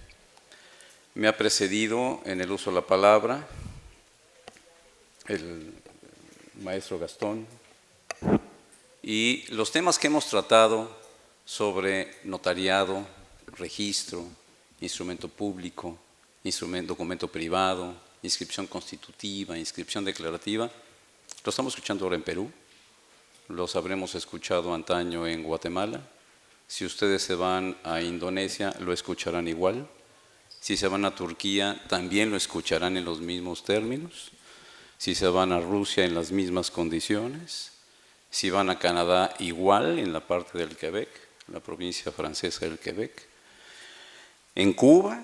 Me ha precedido en el uso de la palabra el maestro Gastón, y los temas que hemos tratado sobre notariado, registro, instrumento público, documento privado, inscripción constitutiva, inscripción declarativa, lo estamos escuchando ahora en Perú. Los habremos escuchado antaño en Guatemala. Si ustedes se van a Indonesia, lo escucharán igual. Si se van a Turquía, también lo escucharán en los mismos términos. Si se van a Rusia, en las mismas condiciones. Si van a Canadá, igual, en la parte del Quebec, la provincia francesa del Quebec. En Cuba,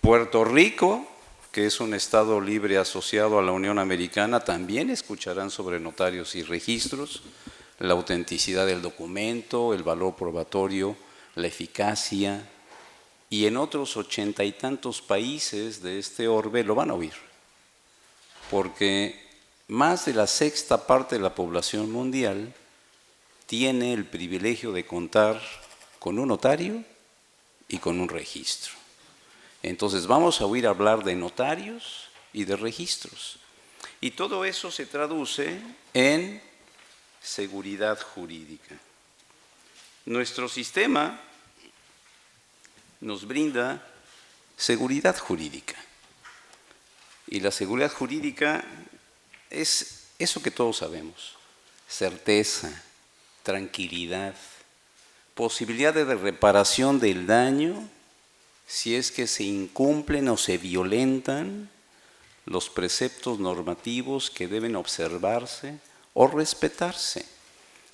Puerto Rico, que es un estado libre asociado a la Unión Americana, también escucharán sobre notarios y registros, la autenticidad del documento, el valor probatorio, la eficacia, y en otros 80 y tantos países de este orbe lo van a oír, porque más de la sexta parte de la población mundial tiene el privilegio de contar con un notario y con un registro. Entonces vamos a oír hablar de notarios y de registros. Y todo eso se traduce en seguridad jurídica. Nuestro sistema nos brinda seguridad jurídica. Y la seguridad jurídica es eso que todos sabemos: certeza, tranquilidad, posibilidad de reparación del daño si es que se incumplen o se violentan los preceptos normativos que deben observarse o respetarse.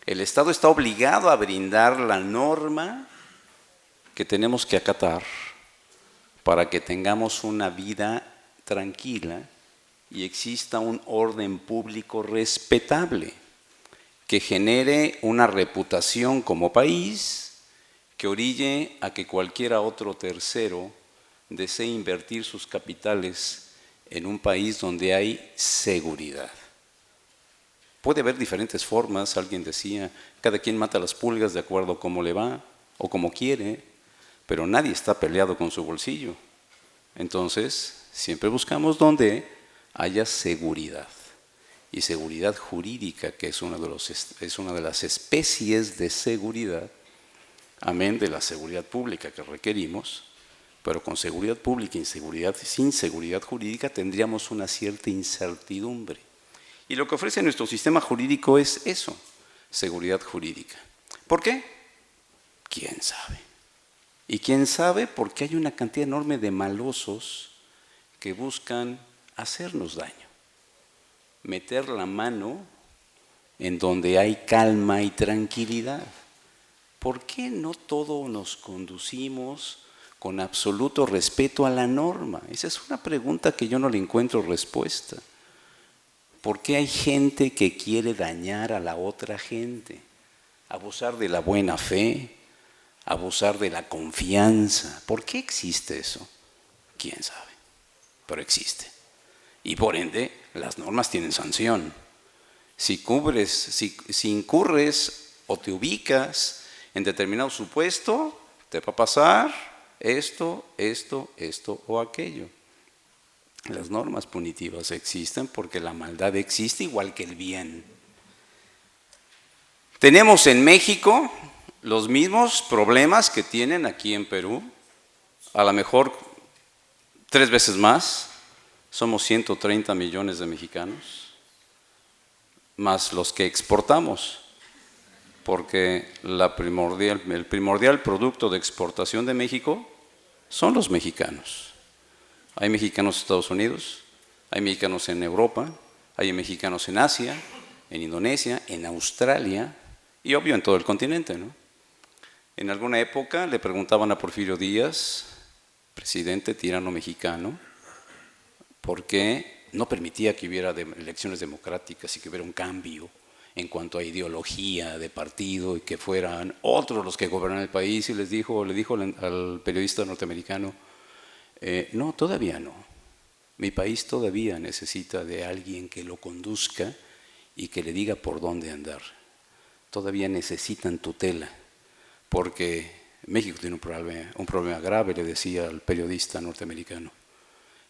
El Estado está obligado a brindar la norma que tenemos que acatar para que tengamos una vida tranquila y exista un orden público respetable que genere una reputación como país que orille a que cualquiera otro tercero desee invertir sus capitales en un país donde hay seguridad. Puede haber diferentes formas, alguien decía, cada quien mata las pulgas de acuerdo a cómo le va o como quiere, pero nadie está peleado con su bolsillo. Entonces, siempre buscamos donde haya seguridad. Y seguridad jurídica, que es una de las especies de seguridad, amén de la seguridad pública que requerimos, pero con seguridad pública y sin seguridad jurídica tendríamos una cierta incertidumbre. Y lo que ofrece nuestro sistema jurídico es eso, seguridad jurídica. ¿Por qué? ¿Quién sabe? Y quién sabe porque hay una cantidad enorme de malosos que buscan hacernos daño. Meter la mano en donde hay calma y tranquilidad. ¿Por qué no todos nos conducimos con absoluto respeto a la norma? Esa es una pregunta que yo no le encuentro respuesta. ¿Por qué hay gente que quiere dañar a la otra gente? Abusar de la buena fe, abusar de la confianza. ¿Por qué existe eso? ¿Quién sabe? Pero existe. Y por ende, las normas tienen sanción. Si incurres o te ubicas en determinado supuesto, te va a pasar esto o aquello. Las normas punitivas existen porque la maldad existe igual que el bien. Tenemos en México los mismos problemas que tienen aquí en Perú, a lo mejor 3 veces más. Somos 130 millones de mexicanos, más los que exportamos, porque el primordial producto de exportación de México son los mexicanos. Hay mexicanos en Estados Unidos, hay mexicanos en Europa, hay mexicanos en Asia, en Indonesia, en Australia y obvio en todo el continente, ¿no? En alguna época le preguntaban a Porfirio Díaz, presidente tirano mexicano, por qué no permitía que hubiera elecciones democráticas y que hubiera un cambio en cuanto a ideología de partido y que fueran otros los que gobernaran el país, y le dijo al periodista norteamericano, no, todavía no. Mi país todavía necesita de alguien que lo conduzca y que le diga por dónde andar. Todavía necesitan tutela, porque México tiene un problema grave, le decía al periodista norteamericano.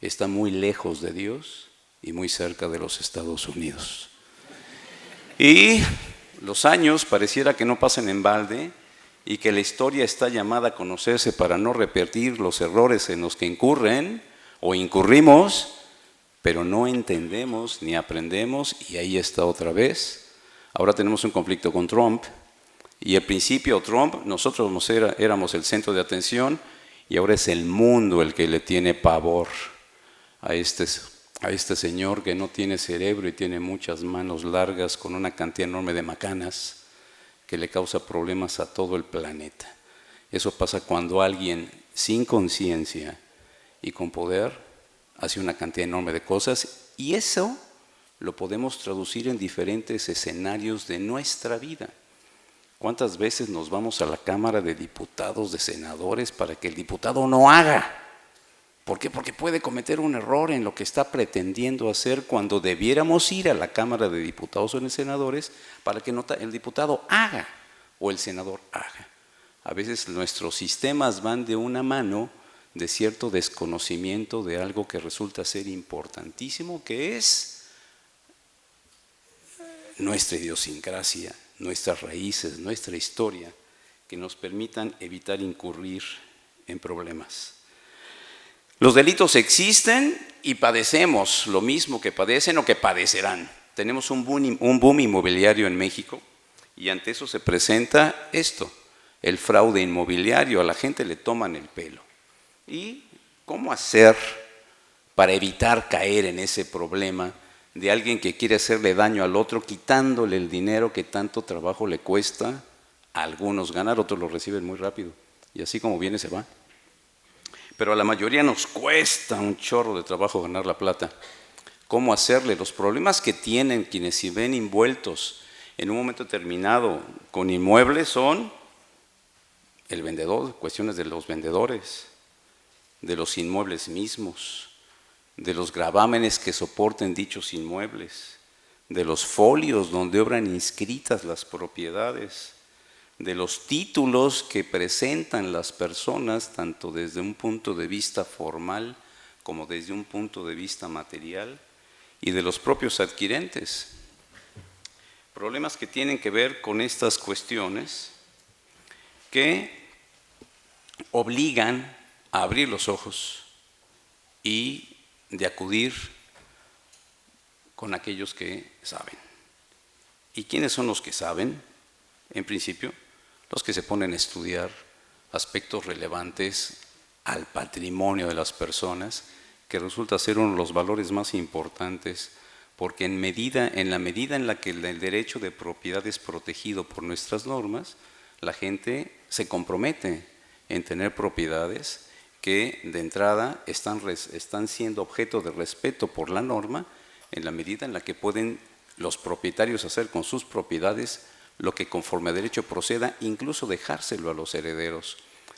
Está muy lejos de Dios y muy cerca de los Estados Unidos. Y los años pareciera que no pasan en balde y que la historia está llamada a conocerse para no repetir los errores en los que incurren o incurrimos, pero no entendemos ni aprendemos, y ahí está otra vez. Ahora tenemos un conflicto con Trump, y al principio Trump, nosotros éramos el centro de atención, y ahora es el mundo el que le tiene pavor a este señor que no tiene cerebro y tiene muchas manos largas con una cantidad enorme de macanas que le causa problemas a todo el planeta. Eso pasa cuando alguien sin conciencia y con poder hace una cantidad enorme de cosas, y eso lo podemos traducir en diferentes escenarios de nuestra vida. ¿Cuántas veces nos vamos a la Cámara de Diputados, de senadores, para que el diputado no haga? ¿Por qué? Porque puede cometer un error en lo que está pretendiendo hacer, cuando debiéramos ir a la Cámara de Diputados o de senadores para que el diputado haga o el senador haga. A veces nuestros sistemas van de una mano de cierto desconocimiento de algo que resulta ser importantísimo, que es nuestra idiosincrasia, nuestras raíces, nuestra historia, que nos permitan evitar incurrir en problemas. Los delitos existen y padecemos lo mismo que padecen o que padecerán. Tenemos un boom inmobiliario en México, y ante eso se presenta esto, el fraude inmobiliario. A la gente le toman el pelo. ¿Y cómo hacer para evitar caer en ese problema de alguien que quiere hacerle daño al otro, quitándole el dinero que tanto trabajo le cuesta a algunos ganar, otros lo reciben muy rápido, y así como viene se va. Pero a la mayoría nos cuesta un chorro de trabajo ganar la plata. ¿Cómo hacerle? Los problemas que tienen quienes se ven envueltos en un momento determinado con inmuebles son el vendedor, cuestiones de los vendedores, de los inmuebles mismos, de los gravámenes que soporten dichos inmuebles, de los folios donde obran inscritas las propiedades, de los títulos que presentan las personas, tanto desde un punto de vista formal como desde un punto de vista material, y de los propios adquirentes. Problemas que tienen que ver con estas cuestiones que obligan a abrir los ojos y de acudir con aquellos que saben. ¿Y quiénes son los que saben? En principio, los que se ponen a estudiar aspectos relevantes al patrimonio de las personas, que resulta ser uno de los valores más importantes, porque en la medida en la que el derecho de propiedad es protegido por nuestras normas, la gente se compromete en tener propiedades que de entrada están siendo objeto de respeto por la norma, en la medida en la que pueden los propietarios hacer con sus propiedades lo que conforme a derecho proceda, incluso dejárselo a los herederos.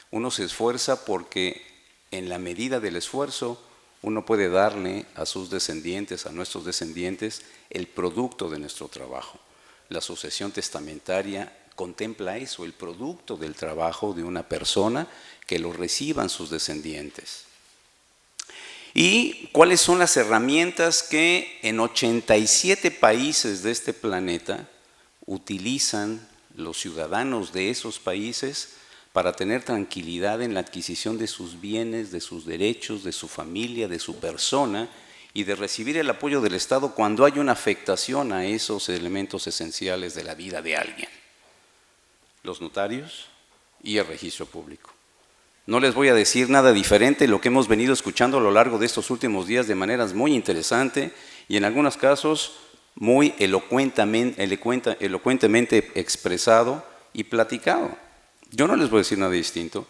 Uno se esfuerza porque en la medida del esfuerzo uno puede darle a sus descendientes, a nuestros descendientes, el producto de nuestro trabajo. La sucesión testamentaria contempla eso, el producto del trabajo de una persona, que lo reciban sus descendientes. ¿Y cuáles son las herramientas que en 87 países de este planeta utilizan los ciudadanos de esos países para tener tranquilidad en la adquisición de sus bienes, de sus derechos, de su familia, de su persona, y de recibir el apoyo del Estado cuando hay una afectación a esos elementos esenciales de la vida de alguien? Los notarios y el registro público. No les voy a decir nada diferente de lo que hemos venido escuchando a lo largo de estos últimos días de maneras muy interesantes y en algunos casos muy elocuentemente expresado y platicado. Yo no les voy a decir nada distinto.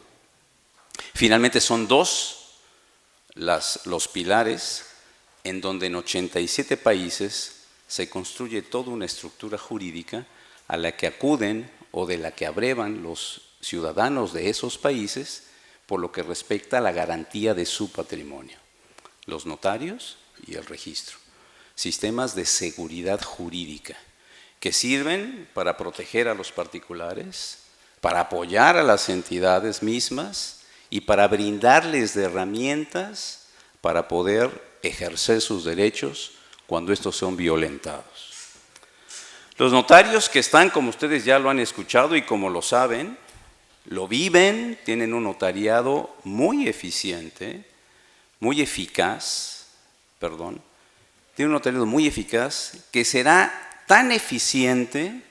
Finalmente son dos los pilares en donde en 87 países se construye toda una estructura jurídica a la que acuden o de la que abrevan los ciudadanos de esos países por lo que respecta a la garantía de su patrimonio. Los notarios y el registro. Sistemas de seguridad jurídica que sirven para proteger a los particulares, para apoyar a las entidades mismas y para brindarles de herramientas para poder ejercer sus derechos cuando estos son violentados. Los notarios que están, como ustedes ya lo han escuchado y como lo saben, lo viven, tienen un notariado muy eficiente, muy eficaz, tiene un notariado muy eficaz que será tan eficiente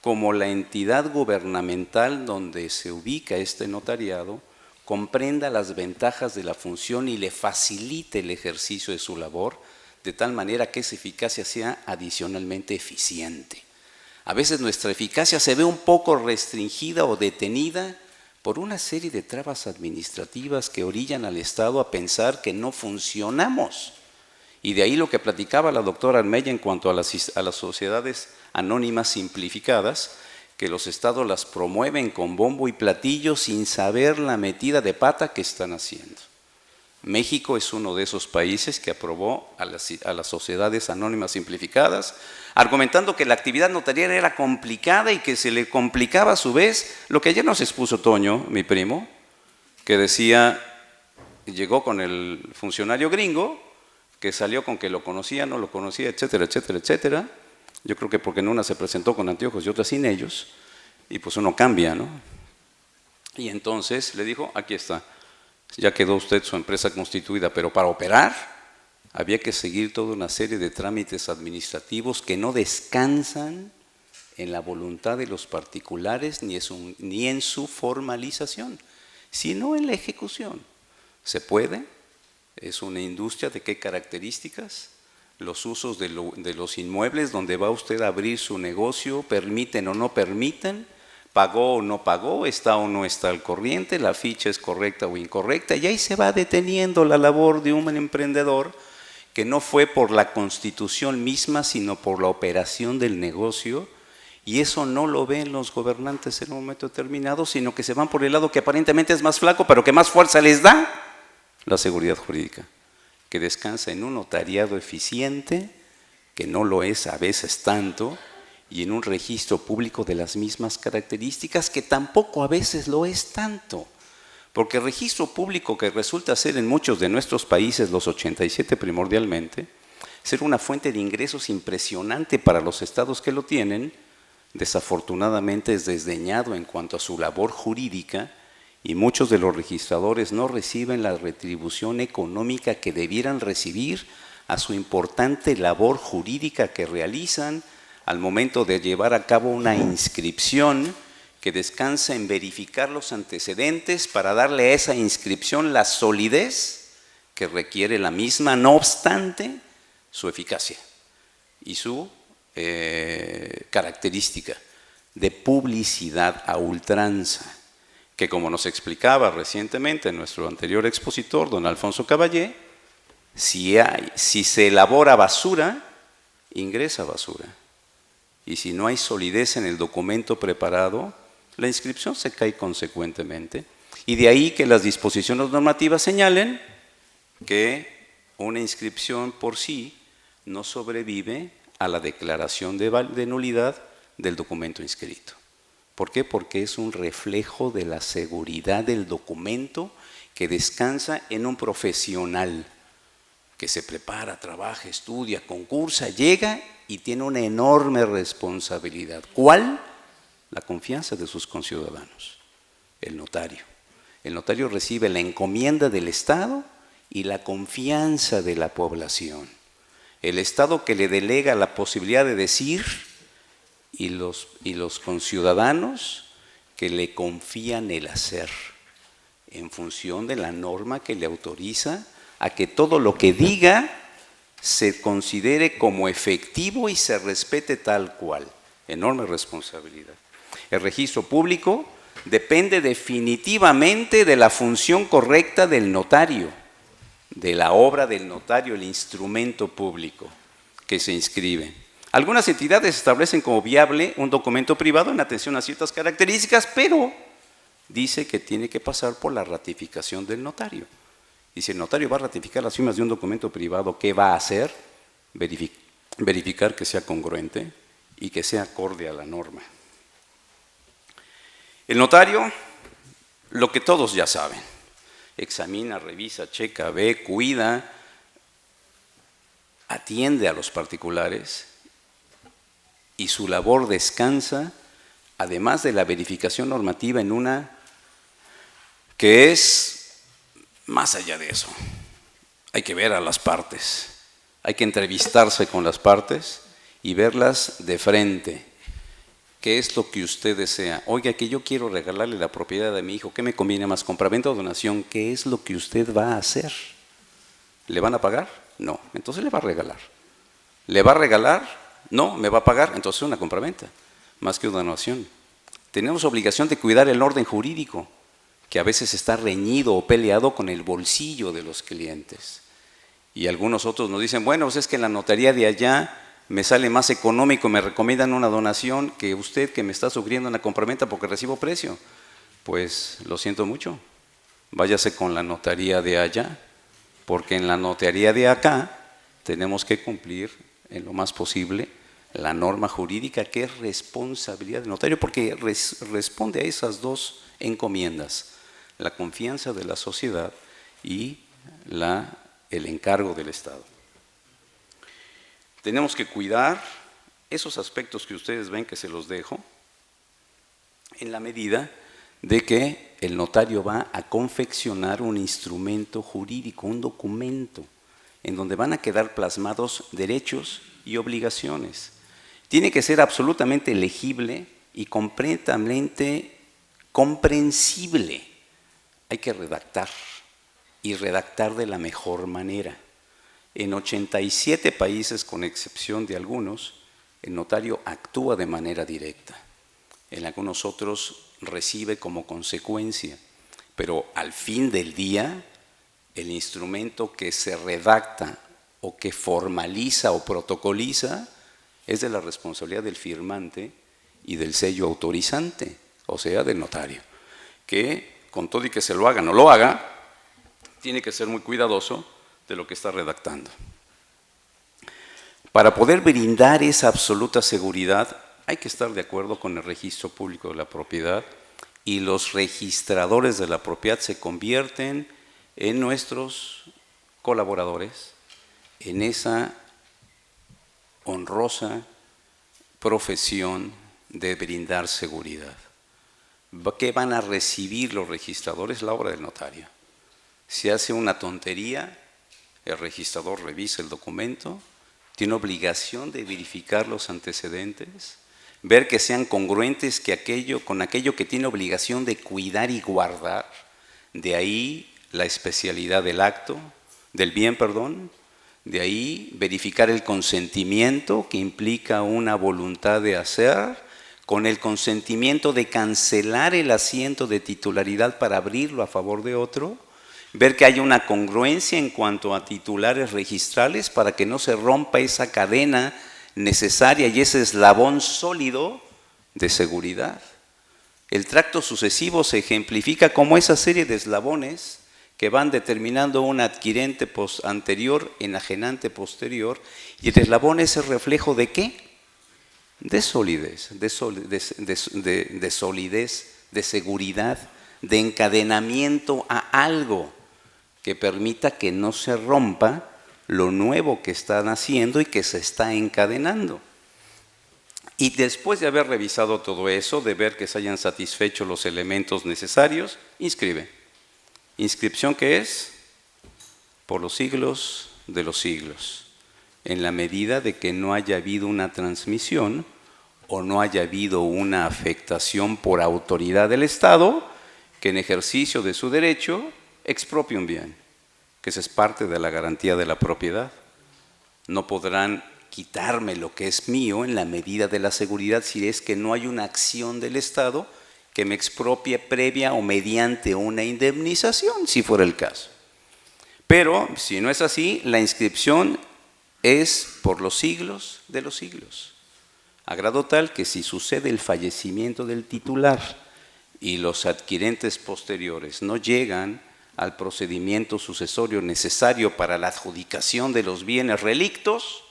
como la entidad gubernamental donde se ubica este notariado comprenda las ventajas de la función y le facilite el ejercicio de su labor, de tal manera que esa eficacia sea adicionalmente eficiente. A veces nuestra eficacia se ve un poco restringida o detenida por una serie de trabas administrativas que orillan al Estado a pensar que no funcionamos. Y de ahí lo que platicaba la doctora Armella en cuanto a las sociedades anónimas simplificadas, que los estados las promueven con bombo y platillo sin saber la metida de pata que están haciendo. México es uno de esos países que aprobó a las sociedades anónimas simplificadas, argumentando que la actividad notarial era complicada y que se le complicaba a su vez lo que ayer nos expuso Toño, mi primo, que decía, llegó con el funcionario gringo, que salió con que lo conocía, no lo conocía, etcétera, etcétera, etcétera. Yo creo que porque en una se presentó con anteojos y otra sin ellos, y pues uno cambia, ¿no? Y entonces le dijo, aquí está, ya quedó usted su empresa constituida, pero para operar había que seguir toda una serie de trámites administrativos que no descansan en la voluntad de los particulares ni en su formalización, sino en la ejecución. ¿Se puede? Es una industria de qué características, los usos de los inmuebles donde va usted a abrir su negocio, permiten o no permiten, pagó o no pagó, está o no está al corriente, la ficha es correcta o incorrecta, y ahí se va deteniendo la labor de un emprendedor que no fue por la constitución misma, sino por la operación del negocio, y eso no lo ven los gobernantes en un momento determinado, sino que se van por el lado que aparentemente es más flaco, pero que más fuerza les da, la seguridad jurídica, que descansa en un notariado eficiente, que no lo es a veces tanto, y en un registro público de las mismas características, que tampoco a veces lo es tanto. Porque el registro público, que resulta ser en muchos de nuestros países, los 87 primordialmente, ser una fuente de ingresos impresionante para los estados que lo tienen, desafortunadamente es desdeñado en cuanto a su labor jurídica, y muchos de los registradores no reciben la retribución económica que debieran recibir a su importante labor jurídica que realizan al momento de llevar a cabo una inscripción que descansa en verificar los antecedentes para darle a esa inscripción la solidez que requiere la misma, no obstante su eficacia y su característica de publicidad a ultranza, que como nos explicaba recientemente nuestro anterior expositor, don Alfonso Caballé, si se elabora basura, ingresa basura. Y si no hay solidez en el documento preparado, la inscripción se cae consecuentemente. Y de ahí que las disposiciones normativas señalen que una inscripción por sí no sobrevive a la declaración de nulidad del documento inscrito. ¿Por qué? Porque es un reflejo de la seguridad del documento que descansa en un profesional que se prepara, trabaja, estudia, concursa, llega y tiene una enorme responsabilidad. ¿Cuál? La confianza de sus conciudadanos, el notario. El notario recibe la encomienda del Estado y la confianza de la población. El Estado que le delega la posibilidad de decir y los conciudadanos que le confían el hacer en función de la norma que le autoriza a que todo lo que diga se considere como efectivo y se respete tal cual. Enorme responsabilidad. El registro público depende definitivamente de la función correcta del notario, de la obra del notario, el instrumento público que se inscribe. Algunas entidades establecen como viable un documento privado en atención a ciertas características, pero dice que tiene que pasar por la ratificación del notario. Y si el notario va a ratificar las firmas de un documento privado, ¿qué va a hacer? Verificar que sea congruente y que sea acorde a la norma. El notario, lo que todos ya saben, examina, revisa, checa, ve, cuida, atiende a los particulares y su labor descansa, además de la verificación normativa, en una que es más allá de eso. Hay que ver a las partes, hay que entrevistarse con las partes y verlas de frente. ¿Qué es lo que usted desea? Oiga, que yo quiero regalarle la propiedad a mi hijo, ¿qué me conviene más, compraventa o donación? ¿Qué es lo que usted va a hacer? ¿Le van a pagar? No, entonces le va a regalar. ¿Le va a regalar? No, ¿me va a pagar? Entonces una compraventa, más que una donación. Tenemos obligación de cuidar el orden jurídico, que a veces está reñido o peleado con el bolsillo de los clientes. Y algunos otros nos dicen, bueno, pues es que en la notaría de allá me sale más económico, me recomiendan una donación que usted que me está sugiriendo una compraventa porque recibo precio. Pues lo siento mucho, váyase con la notaría de allá, porque en la notaría de acá tenemos que cumplir en lo más posible la norma jurídica, que es responsabilidad del notario, porque responde a esas dos encomiendas, la confianza de la sociedad y el encargo del Estado. Tenemos que cuidar esos aspectos que ustedes ven que se los dejo, en la medida de que el notario va a confeccionar un instrumento jurídico, un documento, en donde van a quedar plasmados derechos y obligaciones. Tiene que ser absolutamente legible y completamente comprensible. Hay que redactar y redactar de la mejor manera. En 87 países, con excepción de algunos, el notario actúa de manera directa. En algunos otros recibe como consecuencia, pero al fin del día, el instrumento que se redacta o que formaliza o protocoliza es de la responsabilidad del firmante y del sello autorizante, o sea, del notario, que con todo y que se lo haga o no lo haga, tiene que ser muy cuidadoso de lo que está redactando. Para poder brindar esa absoluta seguridad, hay que estar de acuerdo con el registro público de la propiedad, y los registradores de la propiedad se convierten en nuestros colaboradores en esa honrosa profesión de brindar seguridad. ¿Qué van a recibir los registradores? La obra del notario. Si hace una tontería, el registrador revisa el documento, tiene obligación de verificar los antecedentes, ver que sean congruentes con aquello que tiene obligación de cuidar y guardar. De ahí la especialidad del bien, de ahí verificar el consentimiento, que implica una voluntad de hacer, con el consentimiento de cancelar el asiento de titularidad para abrirlo a favor de otro, ver que haya una congruencia en cuanto a titulares registrales para que no se rompa esa cadena necesaria y ese eslabón sólido de seguridad. El tracto sucesivo se ejemplifica como esa serie de eslabones que van determinando un adquirente anterior, enajenante posterior, y el eslabón es el reflejo ¿de qué? De solidez, de solidez, de seguridad, de encadenamiento a algo que permita que no se rompa lo nuevo que están haciendo y que se está encadenando. Y después de haber revisado todo eso, de ver que se hayan satisfecho los elementos necesarios, inscribe. Inscripción que es por los siglos de los siglos, en la medida de que no haya habido una transmisión o no haya habido una afectación por autoridad del Estado que en ejercicio de su derecho expropie un bien, que esa es parte de la garantía de la propiedad. No podrán quitarme lo que es mío en la medida de la seguridad si es que no hay una acción del Estado que me expropie previa o mediante una indemnización, si fuera el caso. Pero si no es así, la inscripción es por los siglos de los siglos, a grado tal que si sucede el fallecimiento del titular y los adquirentes posteriores no llegan al procedimiento sucesorio necesario para la adjudicación de los bienes relictos,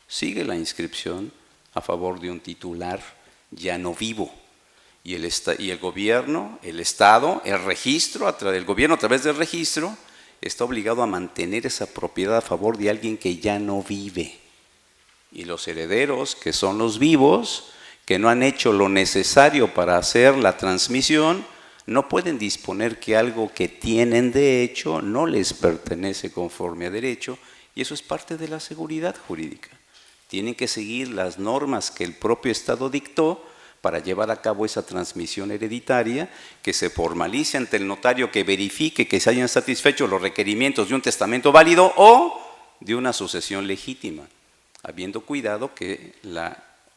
sigue la inscripción a favor de un titular ya no vivo. Y el gobierno, el Estado, el gobierno a través del registro, está obligado a mantener esa propiedad a favor de alguien que ya no vive. Y los herederos, que son los vivos, que no han hecho lo necesario para hacer la transmisión, no pueden disponer que algo que tienen de hecho no les pertenece conforme a derecho, y eso es parte de la seguridad jurídica. Tienen que seguir las normas que el propio Estado dictó para llevar a cabo esa transmisión hereditaria, que se formalice ante el notario, que verifique que se hayan satisfecho los requerimientos de un testamento válido o de una sucesión legítima, habiendo cuidado que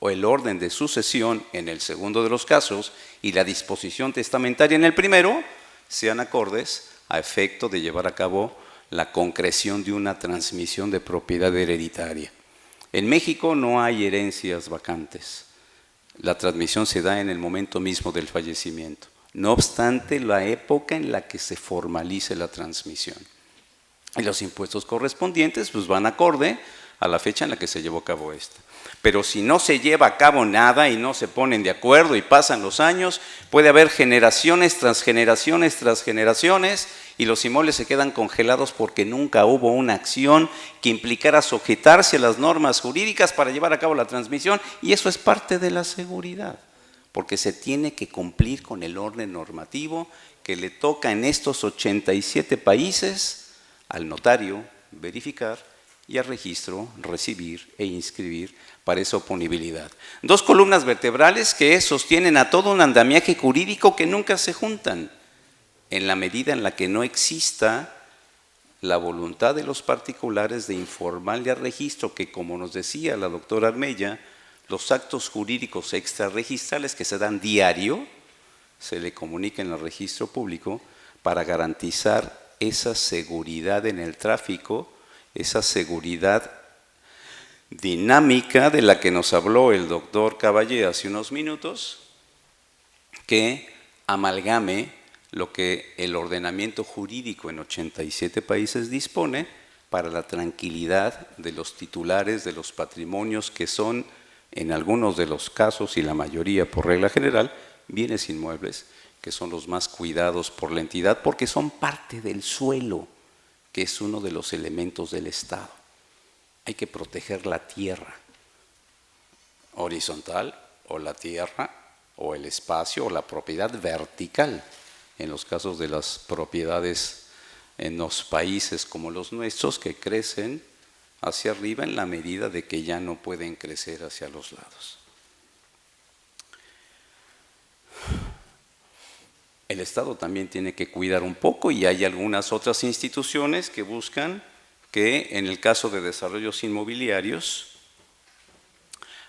el orden de sucesión en el segundo de los casos y la disposición testamentaria en el primero sean acordes a efecto de llevar a cabo la concreción de una transmisión de propiedad hereditaria. En México no hay herencias vacantes. La transmisión se da en el momento mismo del fallecimiento, no obstante la época en la que se formalice la transmisión. Y los impuestos correspondientes pues van acorde a la fecha en la que se llevó a cabo esta. Pero si no se lleva a cabo nada y no se ponen de acuerdo y pasan los años, puede haber generaciones tras generaciones tras generaciones y los inmuebles se quedan congelados porque nunca hubo una acción que implicara sujetarse a las normas jurídicas para llevar a cabo la transmisión, y eso es parte de la seguridad, porque se tiene que cumplir con el orden normativo que le toca en estos 87 países al notario verificar y al registro recibir e inscribir para esa oponibilidad. Dos columnas vertebrales que sostienen a todo un andamiaje jurídico que nunca se juntan, en la medida en la que no exista la voluntad de los particulares de informarle al registro que, como nos decía la doctora Armella, los actos jurídicos extrarregistrales que se dan diario se le comuniquen al registro público para garantizar esa seguridad en el tráfico, esa seguridad dinámica de la que nos habló el doctor Caballé hace unos minutos, que amalgame lo que el ordenamiento jurídico en 87 países dispone para la tranquilidad de los titulares de los patrimonios que son, en algunos de los casos y la mayoría por regla general, bienes inmuebles, que son los más cuidados por la entidad porque son parte del suelo, que es uno de los elementos del Estado. Hay que proteger la tierra horizontal o la tierra o el espacio o la propiedad vertical. En los casos de las propiedades en los países como los nuestros que crecen hacia arriba en la medida de que ya no pueden crecer hacia los lados. El Estado también tiene que cuidar un poco y hay algunas otras instituciones que buscan que en el caso de desarrollos inmobiliarios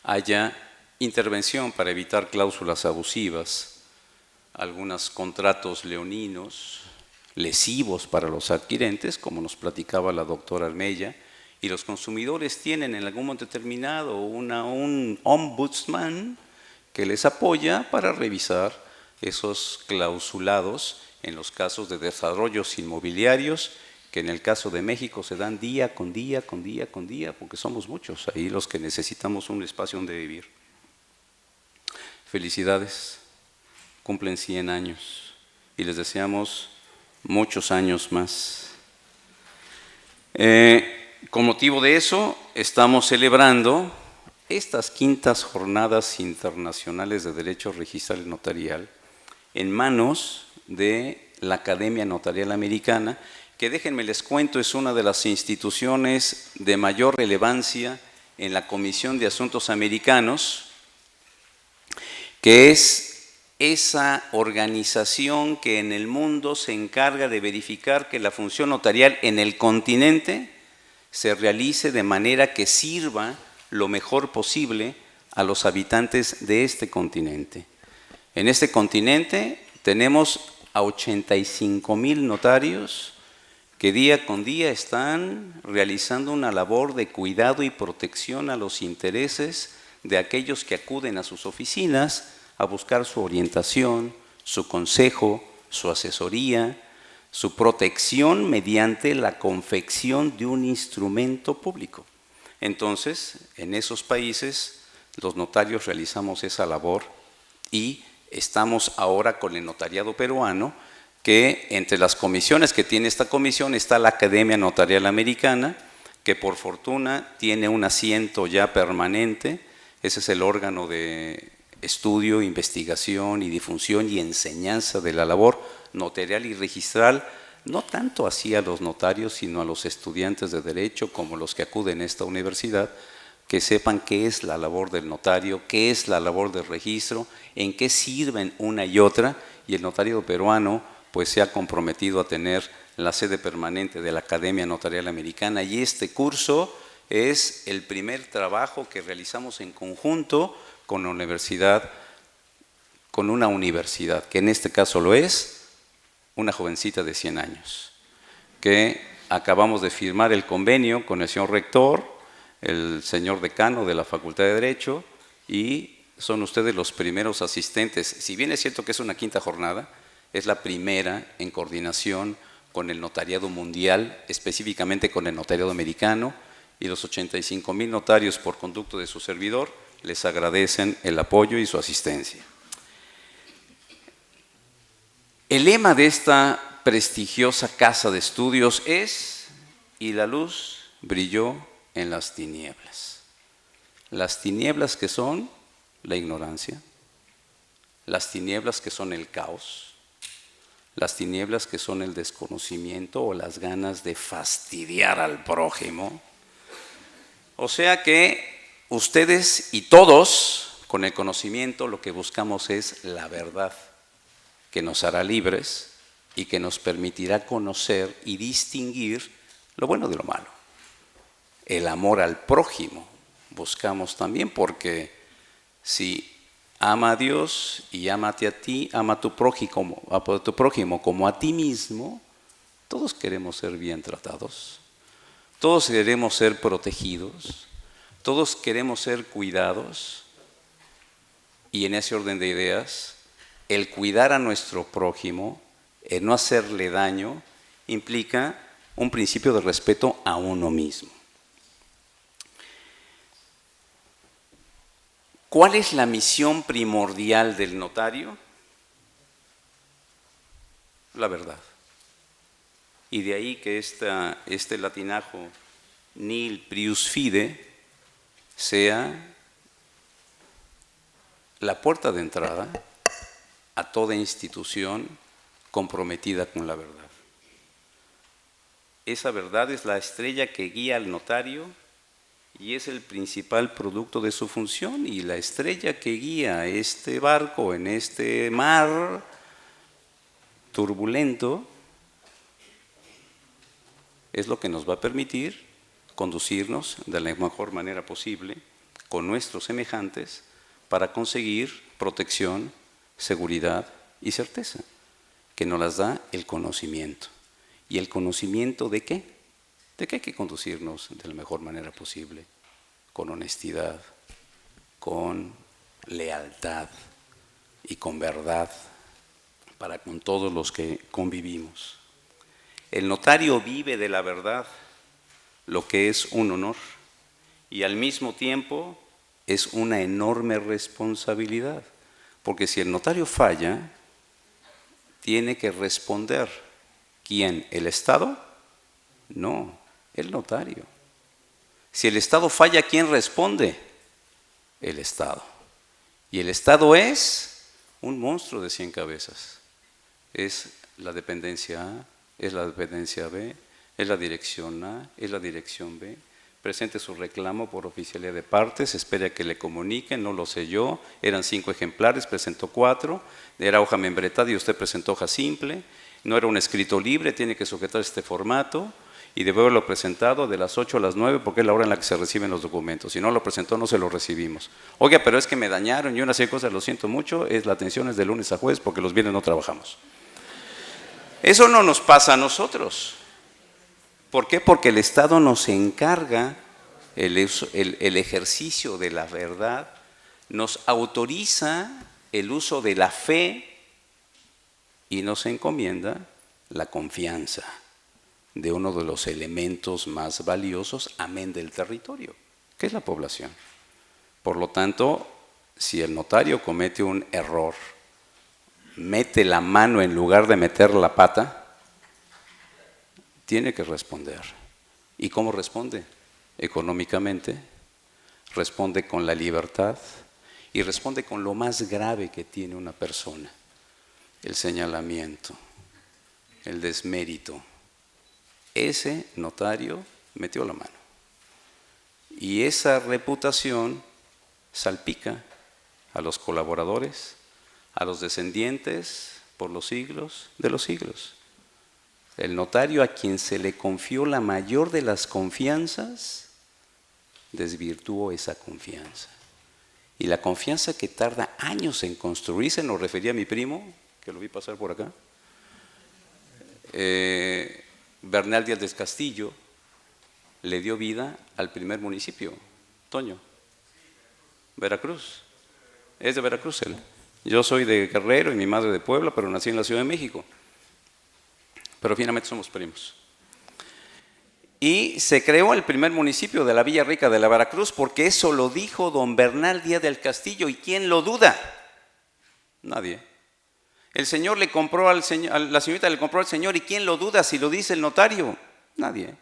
haya intervención para evitar cláusulas abusivas, algunos contratos leoninos, lesivos para los adquirentes, como nos platicaba la doctora Armella, y los consumidores tienen en algún momento determinado un ombudsman que les apoya para revisar esos clausulados en los casos de desarrollos inmobiliarios, que en el caso de México se dan día con día, porque somos muchos ahí los que necesitamos un espacio donde vivir. Felicidades, cumplen 100 años y les deseamos muchos años más. Con motivo de eso, estamos celebrando estas 5ª Jornadas Internacionales de Derecho Registral y Notarial en manos de la Academia Notarial Americana, que déjenme les cuento, es una de las instituciones de mayor relevancia en la Comisión de Asuntos Americanos, que es esa organización que en el mundo se encarga de verificar que la función notarial en el continente se realice de manera que sirva lo mejor posible a los habitantes de este continente. En este continente tenemos a 85,000 notarios que día con día están realizando una labor de cuidado y protección a los intereses de aquellos que acuden a sus oficinas a buscar su orientación, su consejo, su asesoría, su protección mediante la confección de un instrumento público. Entonces, en esos países, los notarios realizamos esa labor y estamos ahora con el notariado peruano, que entre las comisiones que tiene esta comisión está la Academia Notarial Americana, que por fortuna tiene un asiento ya permanente. Ese es el órgano de estudio, investigación y difusión y enseñanza de la labor notarial y registral, no tanto así a los notarios, sino a los estudiantes de Derecho como los que acuden a esta universidad, que sepan qué es la labor del notario, qué es la labor del registro, en qué sirven una y otra, y el notariado peruano pues se ha comprometido a tener la sede permanente de la Academia Notarial Americana, y este curso es el primer trabajo que realizamos en conjunto con la universidad, con una universidad, que en este caso lo es, una jovencita de 100 años, que acabamos de firmar el convenio con el señor rector, el señor decano de la Facultad de Derecho, y son ustedes los primeros asistentes. Si bien es cierto que es una 5ª jornada, es la primera en coordinación con el notariado mundial, específicamente con el notariado americano, y los 85,000 notarios por conducto de su servidor les agradecen el apoyo y su asistencia. El lema de esta prestigiosa casa de estudios es: y la luz brilló en las tinieblas. Las tinieblas que son la ignorancia, las tinieblas que son el caos, las tinieblas que son el desconocimiento o las ganas de fastidiar al prójimo. O sea que ustedes y todos, con el conocimiento, lo que buscamos es la verdad, que nos hará libres y que nos permitirá conocer y distinguir lo bueno de lo malo. El amor al prójimo buscamos también, porque si ama a Dios y ámate a ti, ama a tu prójimo como a ti mismo, todos queremos ser bien tratados, todos queremos ser protegidos, todos queremos ser cuidados, y en ese orden de ideas, el cuidar a nuestro prójimo, el no hacerle daño, implica un principio de respeto a uno mismo. ¿Cuál es la misión primordial del notario? La verdad. Y de ahí que este latinajo nil prius fide sea la puerta de entrada a toda institución comprometida con la verdad. Esa verdad es la estrella que guía al notario y es el principal producto de su función, y la estrella que guía este barco en este mar turbulento es lo que nos va a permitir conducirnos de la mejor manera posible con nuestros semejantes para conseguir protección, seguridad y certeza, que nos las da el conocimiento. ¿Y el conocimiento de qué? De que hay que conducirnos de la mejor manera posible, con honestidad, con lealtad y con verdad para con todos los que convivimos. El notario vive de la verdad, lo que es un honor, y al mismo tiempo es una enorme responsabilidad, porque si el notario falla, tiene que responder. ¿Quién? ¿El Estado? No, el notario. Si el Estado falla, ¿quién responde? El Estado. Y el Estado es un monstruo de 100 cabezas. Es la dependencia A, es la dependencia B, es la dirección A, es la dirección B. Presente su reclamo por oficialía de partes, espere a que le comuniquen, no lo sé yo, eran 5 ejemplares, presentó 4, era hoja membretada y usted presentó hoja simple, no era un escrito libre, tiene que sujetar este formato y debe haberlo presentado de las 8 a las 9 porque es la hora en la que se reciben los documentos. Si no lo presentó, no se lo recibimos. Oiga, pero es que me dañaron y una serie de cosas, lo siento mucho, la atención es de lunes a jueves porque los viernes no trabajamos. Eso no nos pasa a nosotros. ¿Por qué? Porque el Estado nos encarga el ejercicio de la verdad, nos autoriza el uso de la fe y nos encomienda la confianza de uno de los elementos más valiosos, amén del territorio, que es la población. Por lo tanto, si el notario comete un error, mete la mano en lugar de meter la pata, tiene que responder. ¿Y cómo responde? Económicamente, responde con la libertad y responde con lo más grave que tiene una persona: el señalamiento, el desmérito. Ese notario metió la mano. Y esa reputación salpica a los colaboradores, a los descendientes por los siglos de los siglos. El notario a quien se le confió la mayor de las confianzas, desvirtuó esa confianza. Y la confianza que tarda años en construirse, nos refería a mi primo, que lo vi pasar por acá, Bernal Díaz del Castillo, le dio vida al primer municipio. Toño, Veracruz. Es de Veracruz él. Yo soy de Guerrero y mi madre de Puebla, pero nací en la Ciudad de México. Pero finalmente somos primos. Y se creó el primer municipio de la Villa Rica de la Veracruz porque eso lo dijo don Bernal Díaz del Castillo. ¿Y quién lo duda? Nadie. El señor le compró al señor, la señorita le compró al señor, ¿y quién lo duda si lo dice el notario? Nadie.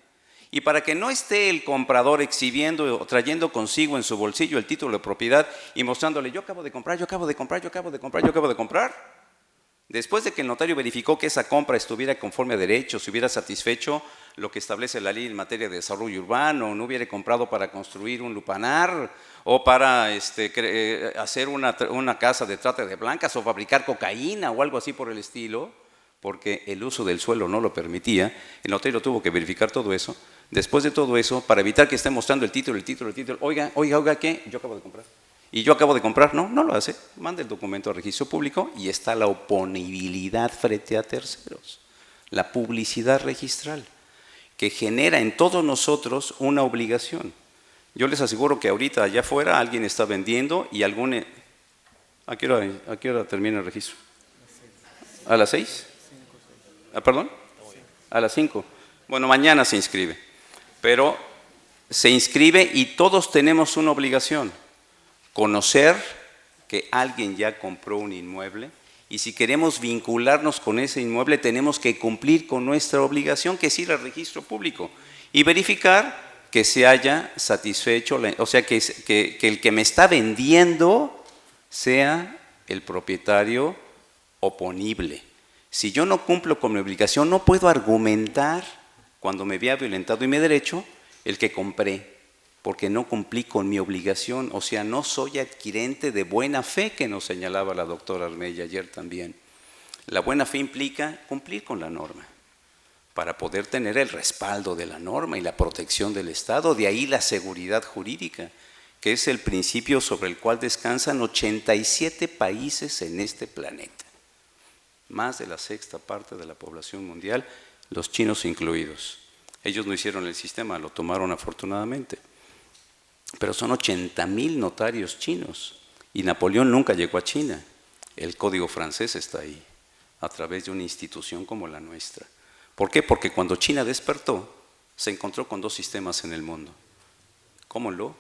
Y para que no esté el comprador exhibiendo o trayendo consigo en su bolsillo el título de propiedad y mostrándole: yo acabo de comprar, yo acabo de comprar, yo acabo de comprar, yo acabo de comprar. Después de que el notario verificó que esa compra estuviera conforme a derecho, si hubiera satisfecho lo que establece la ley en materia de desarrollo urbano, no hubiera comprado para construir un lupanar o para hacer una casa de trata de blancas o fabricar cocaína o algo así por el estilo, porque el uso del suelo no lo permitía. El notario tuvo que verificar todo eso. Después de todo eso, para evitar que esté mostrando el título, oiga, ¿qué? Yo acabo de comprar. Y yo acabo de comprar, no lo hace. Manda el documento al registro público y está la oponibilidad frente a terceros. La publicidad registral, que genera en todos nosotros una obligación. Yo les aseguro que ahorita allá afuera alguien está vendiendo y algún... ¿A qué hora termina el registro? ¿A las 6? ¿Perdón? A las 5. Bueno, mañana se inscribe. Pero se inscribe y todos tenemos una obligación. Conocer que alguien ya compró un inmueble y si queremos vincularnos con ese inmueble tenemos que cumplir con nuestra obligación, que es ir al registro público y verificar que se haya satisfecho, o sea, que el que me está vendiendo sea el propietario oponible. Si yo no cumplo con mi obligación, no puedo argumentar cuando me vea violentado mi derecho el que compré, porque no cumplí con mi obligación, o sea, no soy adquirente de buena fe, que nos señalaba la doctora Armella ayer también. La buena fe implica cumplir con la norma, para poder tener el respaldo de la norma y la protección del Estado, de ahí la seguridad jurídica, que es el principio sobre el cual descansan 87 países en este planeta. Más de la sexta parte de la población mundial, los chinos incluidos. Ellos no hicieron el sistema, lo tomaron afortunadamente. Pero son 80,000 notarios chinos y Napoleón nunca llegó a China. El código francés está ahí, a través de una institución como la nuestra. ¿Por qué? Porque cuando China despertó, se encontró con dos sistemas en el mundo, Common Law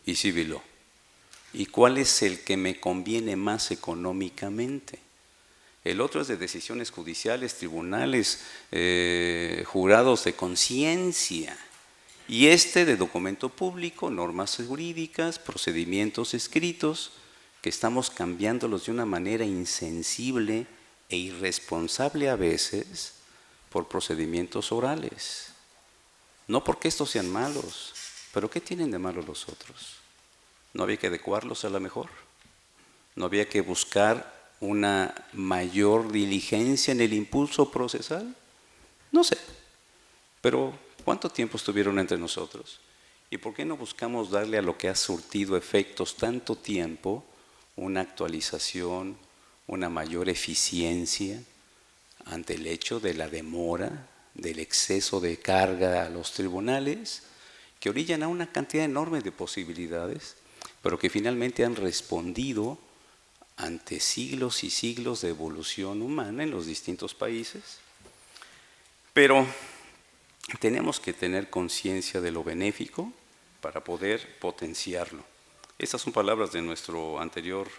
y Civil Law. ¿Y cuál es el que me conviene más económicamente? El otro es de decisiones judiciales, tribunales, jurados de conciencia. Y este de documento público, normas jurídicas, procedimientos escritos, que estamos cambiándolos de una manera insensible e irresponsable a veces por procedimientos orales. No porque estos sean malos, pero ¿qué tienen de malo los otros? ¿No había que adecuarlos a lo mejor? ¿No había que buscar una mayor diligencia en el impulso procesal? No sé, pero ¿cuánto tiempo estuvieron entre nosotros? ¿Y por qué no buscamos darle a lo que ha surtido efectos tanto tiempo una actualización, una mayor eficiencia ante el hecho de la demora, del exceso de carga a los tribunales, que orillan a una cantidad enorme de posibilidades, pero que finalmente han respondido ante siglos y siglos de evolución humana en los distintos países? Pero tenemos que tener conciencia de lo benéfico para poder potenciarlo. Estas son palabras de nuestro anterior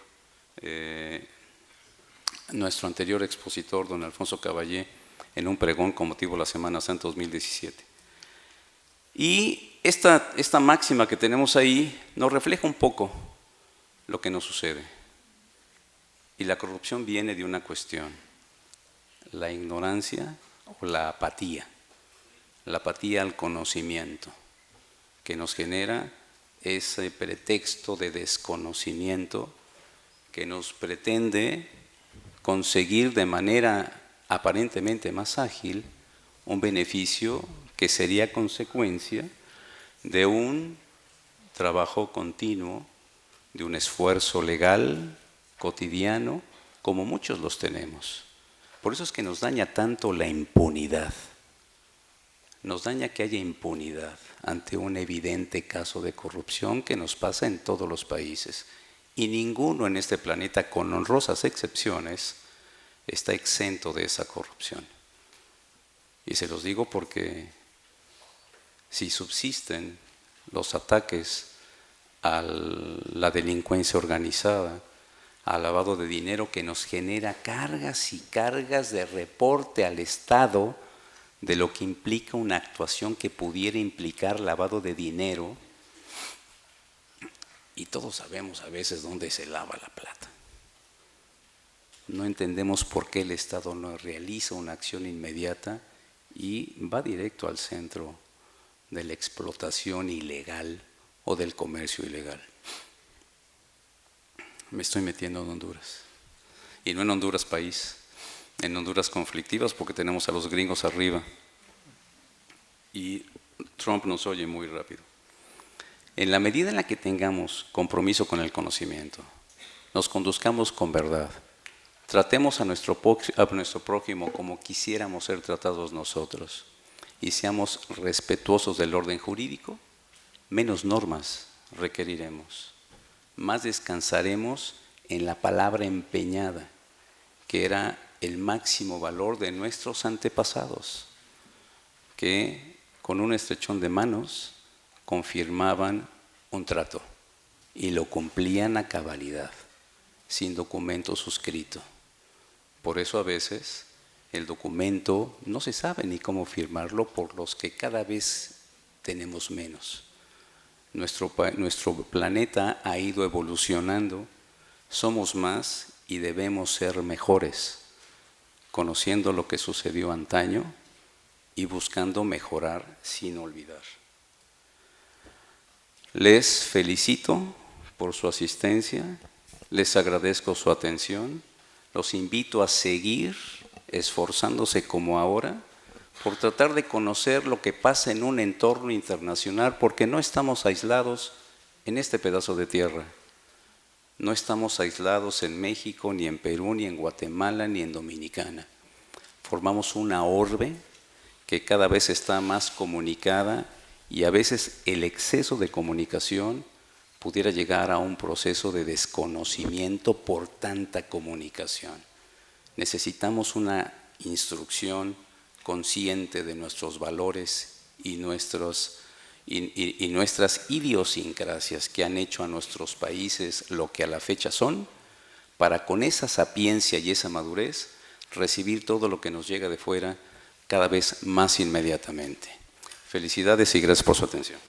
expositor, don Alfonso Caballé, en un pregón con motivo de la Semana Santa 2017. Y esta máxima que tenemos ahí nos refleja un poco lo que nos sucede. Y la corrupción viene de una cuestión: la ignorancia o la apatía al conocimiento, que nos genera ese pretexto de desconocimiento que nos pretende conseguir de manera aparentemente más ágil un beneficio que sería consecuencia de un trabajo continuo, de un esfuerzo legal cotidiano, como muchos los tenemos. Por eso es que nos daña tanto la impunidad. Nos daña que haya impunidad ante un evidente caso de corrupción que nos pasa en todos los países. Y ninguno en este planeta, con honrosas excepciones, está exento de esa corrupción. Y se los digo porque si subsisten los ataques a la delincuencia organizada, al lavado de dinero, que nos genera cargas y cargas de reporte al Estado de lo que implica una actuación que pudiera implicar lavado de dinero, y todos sabemos a veces dónde se lava la plata. No entendemos por qué el Estado no realiza una acción inmediata y va directo al centro de la explotación ilegal o del comercio ilegal. Me estoy metiendo en Honduras, y no en Honduras país, en Honduras conflictivas porque tenemos a los gringos arriba y Trump nos oye muy rápido. En la medida en la que tengamos compromiso con el conocimiento, nos conduzcamos con verdad, tratemos a nuestro prójimo como quisiéramos ser tratados nosotros y seamos respetuosos del orden jurídico, menos normas requeriremos, más descansaremos en la palabra empeñada, que era el máximo valor de nuestros antepasados, que con un estrechón de manos confirmaban un trato y lo cumplían a cabalidad, sin documento suscrito. Por eso a veces el documento no se sabe ni cómo firmarlo, por los que cada vez tenemos menos. Nuestro planeta ha ido evolucionando, somos más y debemos ser mejores, conociendo lo que sucedió antaño y buscando mejorar sin olvidar. Les felicito por su asistencia, les agradezco su atención, los invito a seguir esforzándose como ahora por tratar de conocer lo que pasa en un entorno internacional, porque no estamos aislados en este pedazo de tierra. No estamos aislados en México, ni en Perú, ni en Guatemala, ni en Dominicana. Formamos una orbe que cada vez está más comunicada y a veces el exceso de comunicación pudiera llegar a un proceso de desconocimiento por tanta comunicación. Necesitamos una instrucción consciente de nuestros valores y nuestras idiosincrasias que han hecho a nuestros países lo que a la fecha son, para con esa sapiencia y esa madurez recibir todo lo que nos llega de fuera cada vez más inmediatamente. Felicidades y gracias por su atención.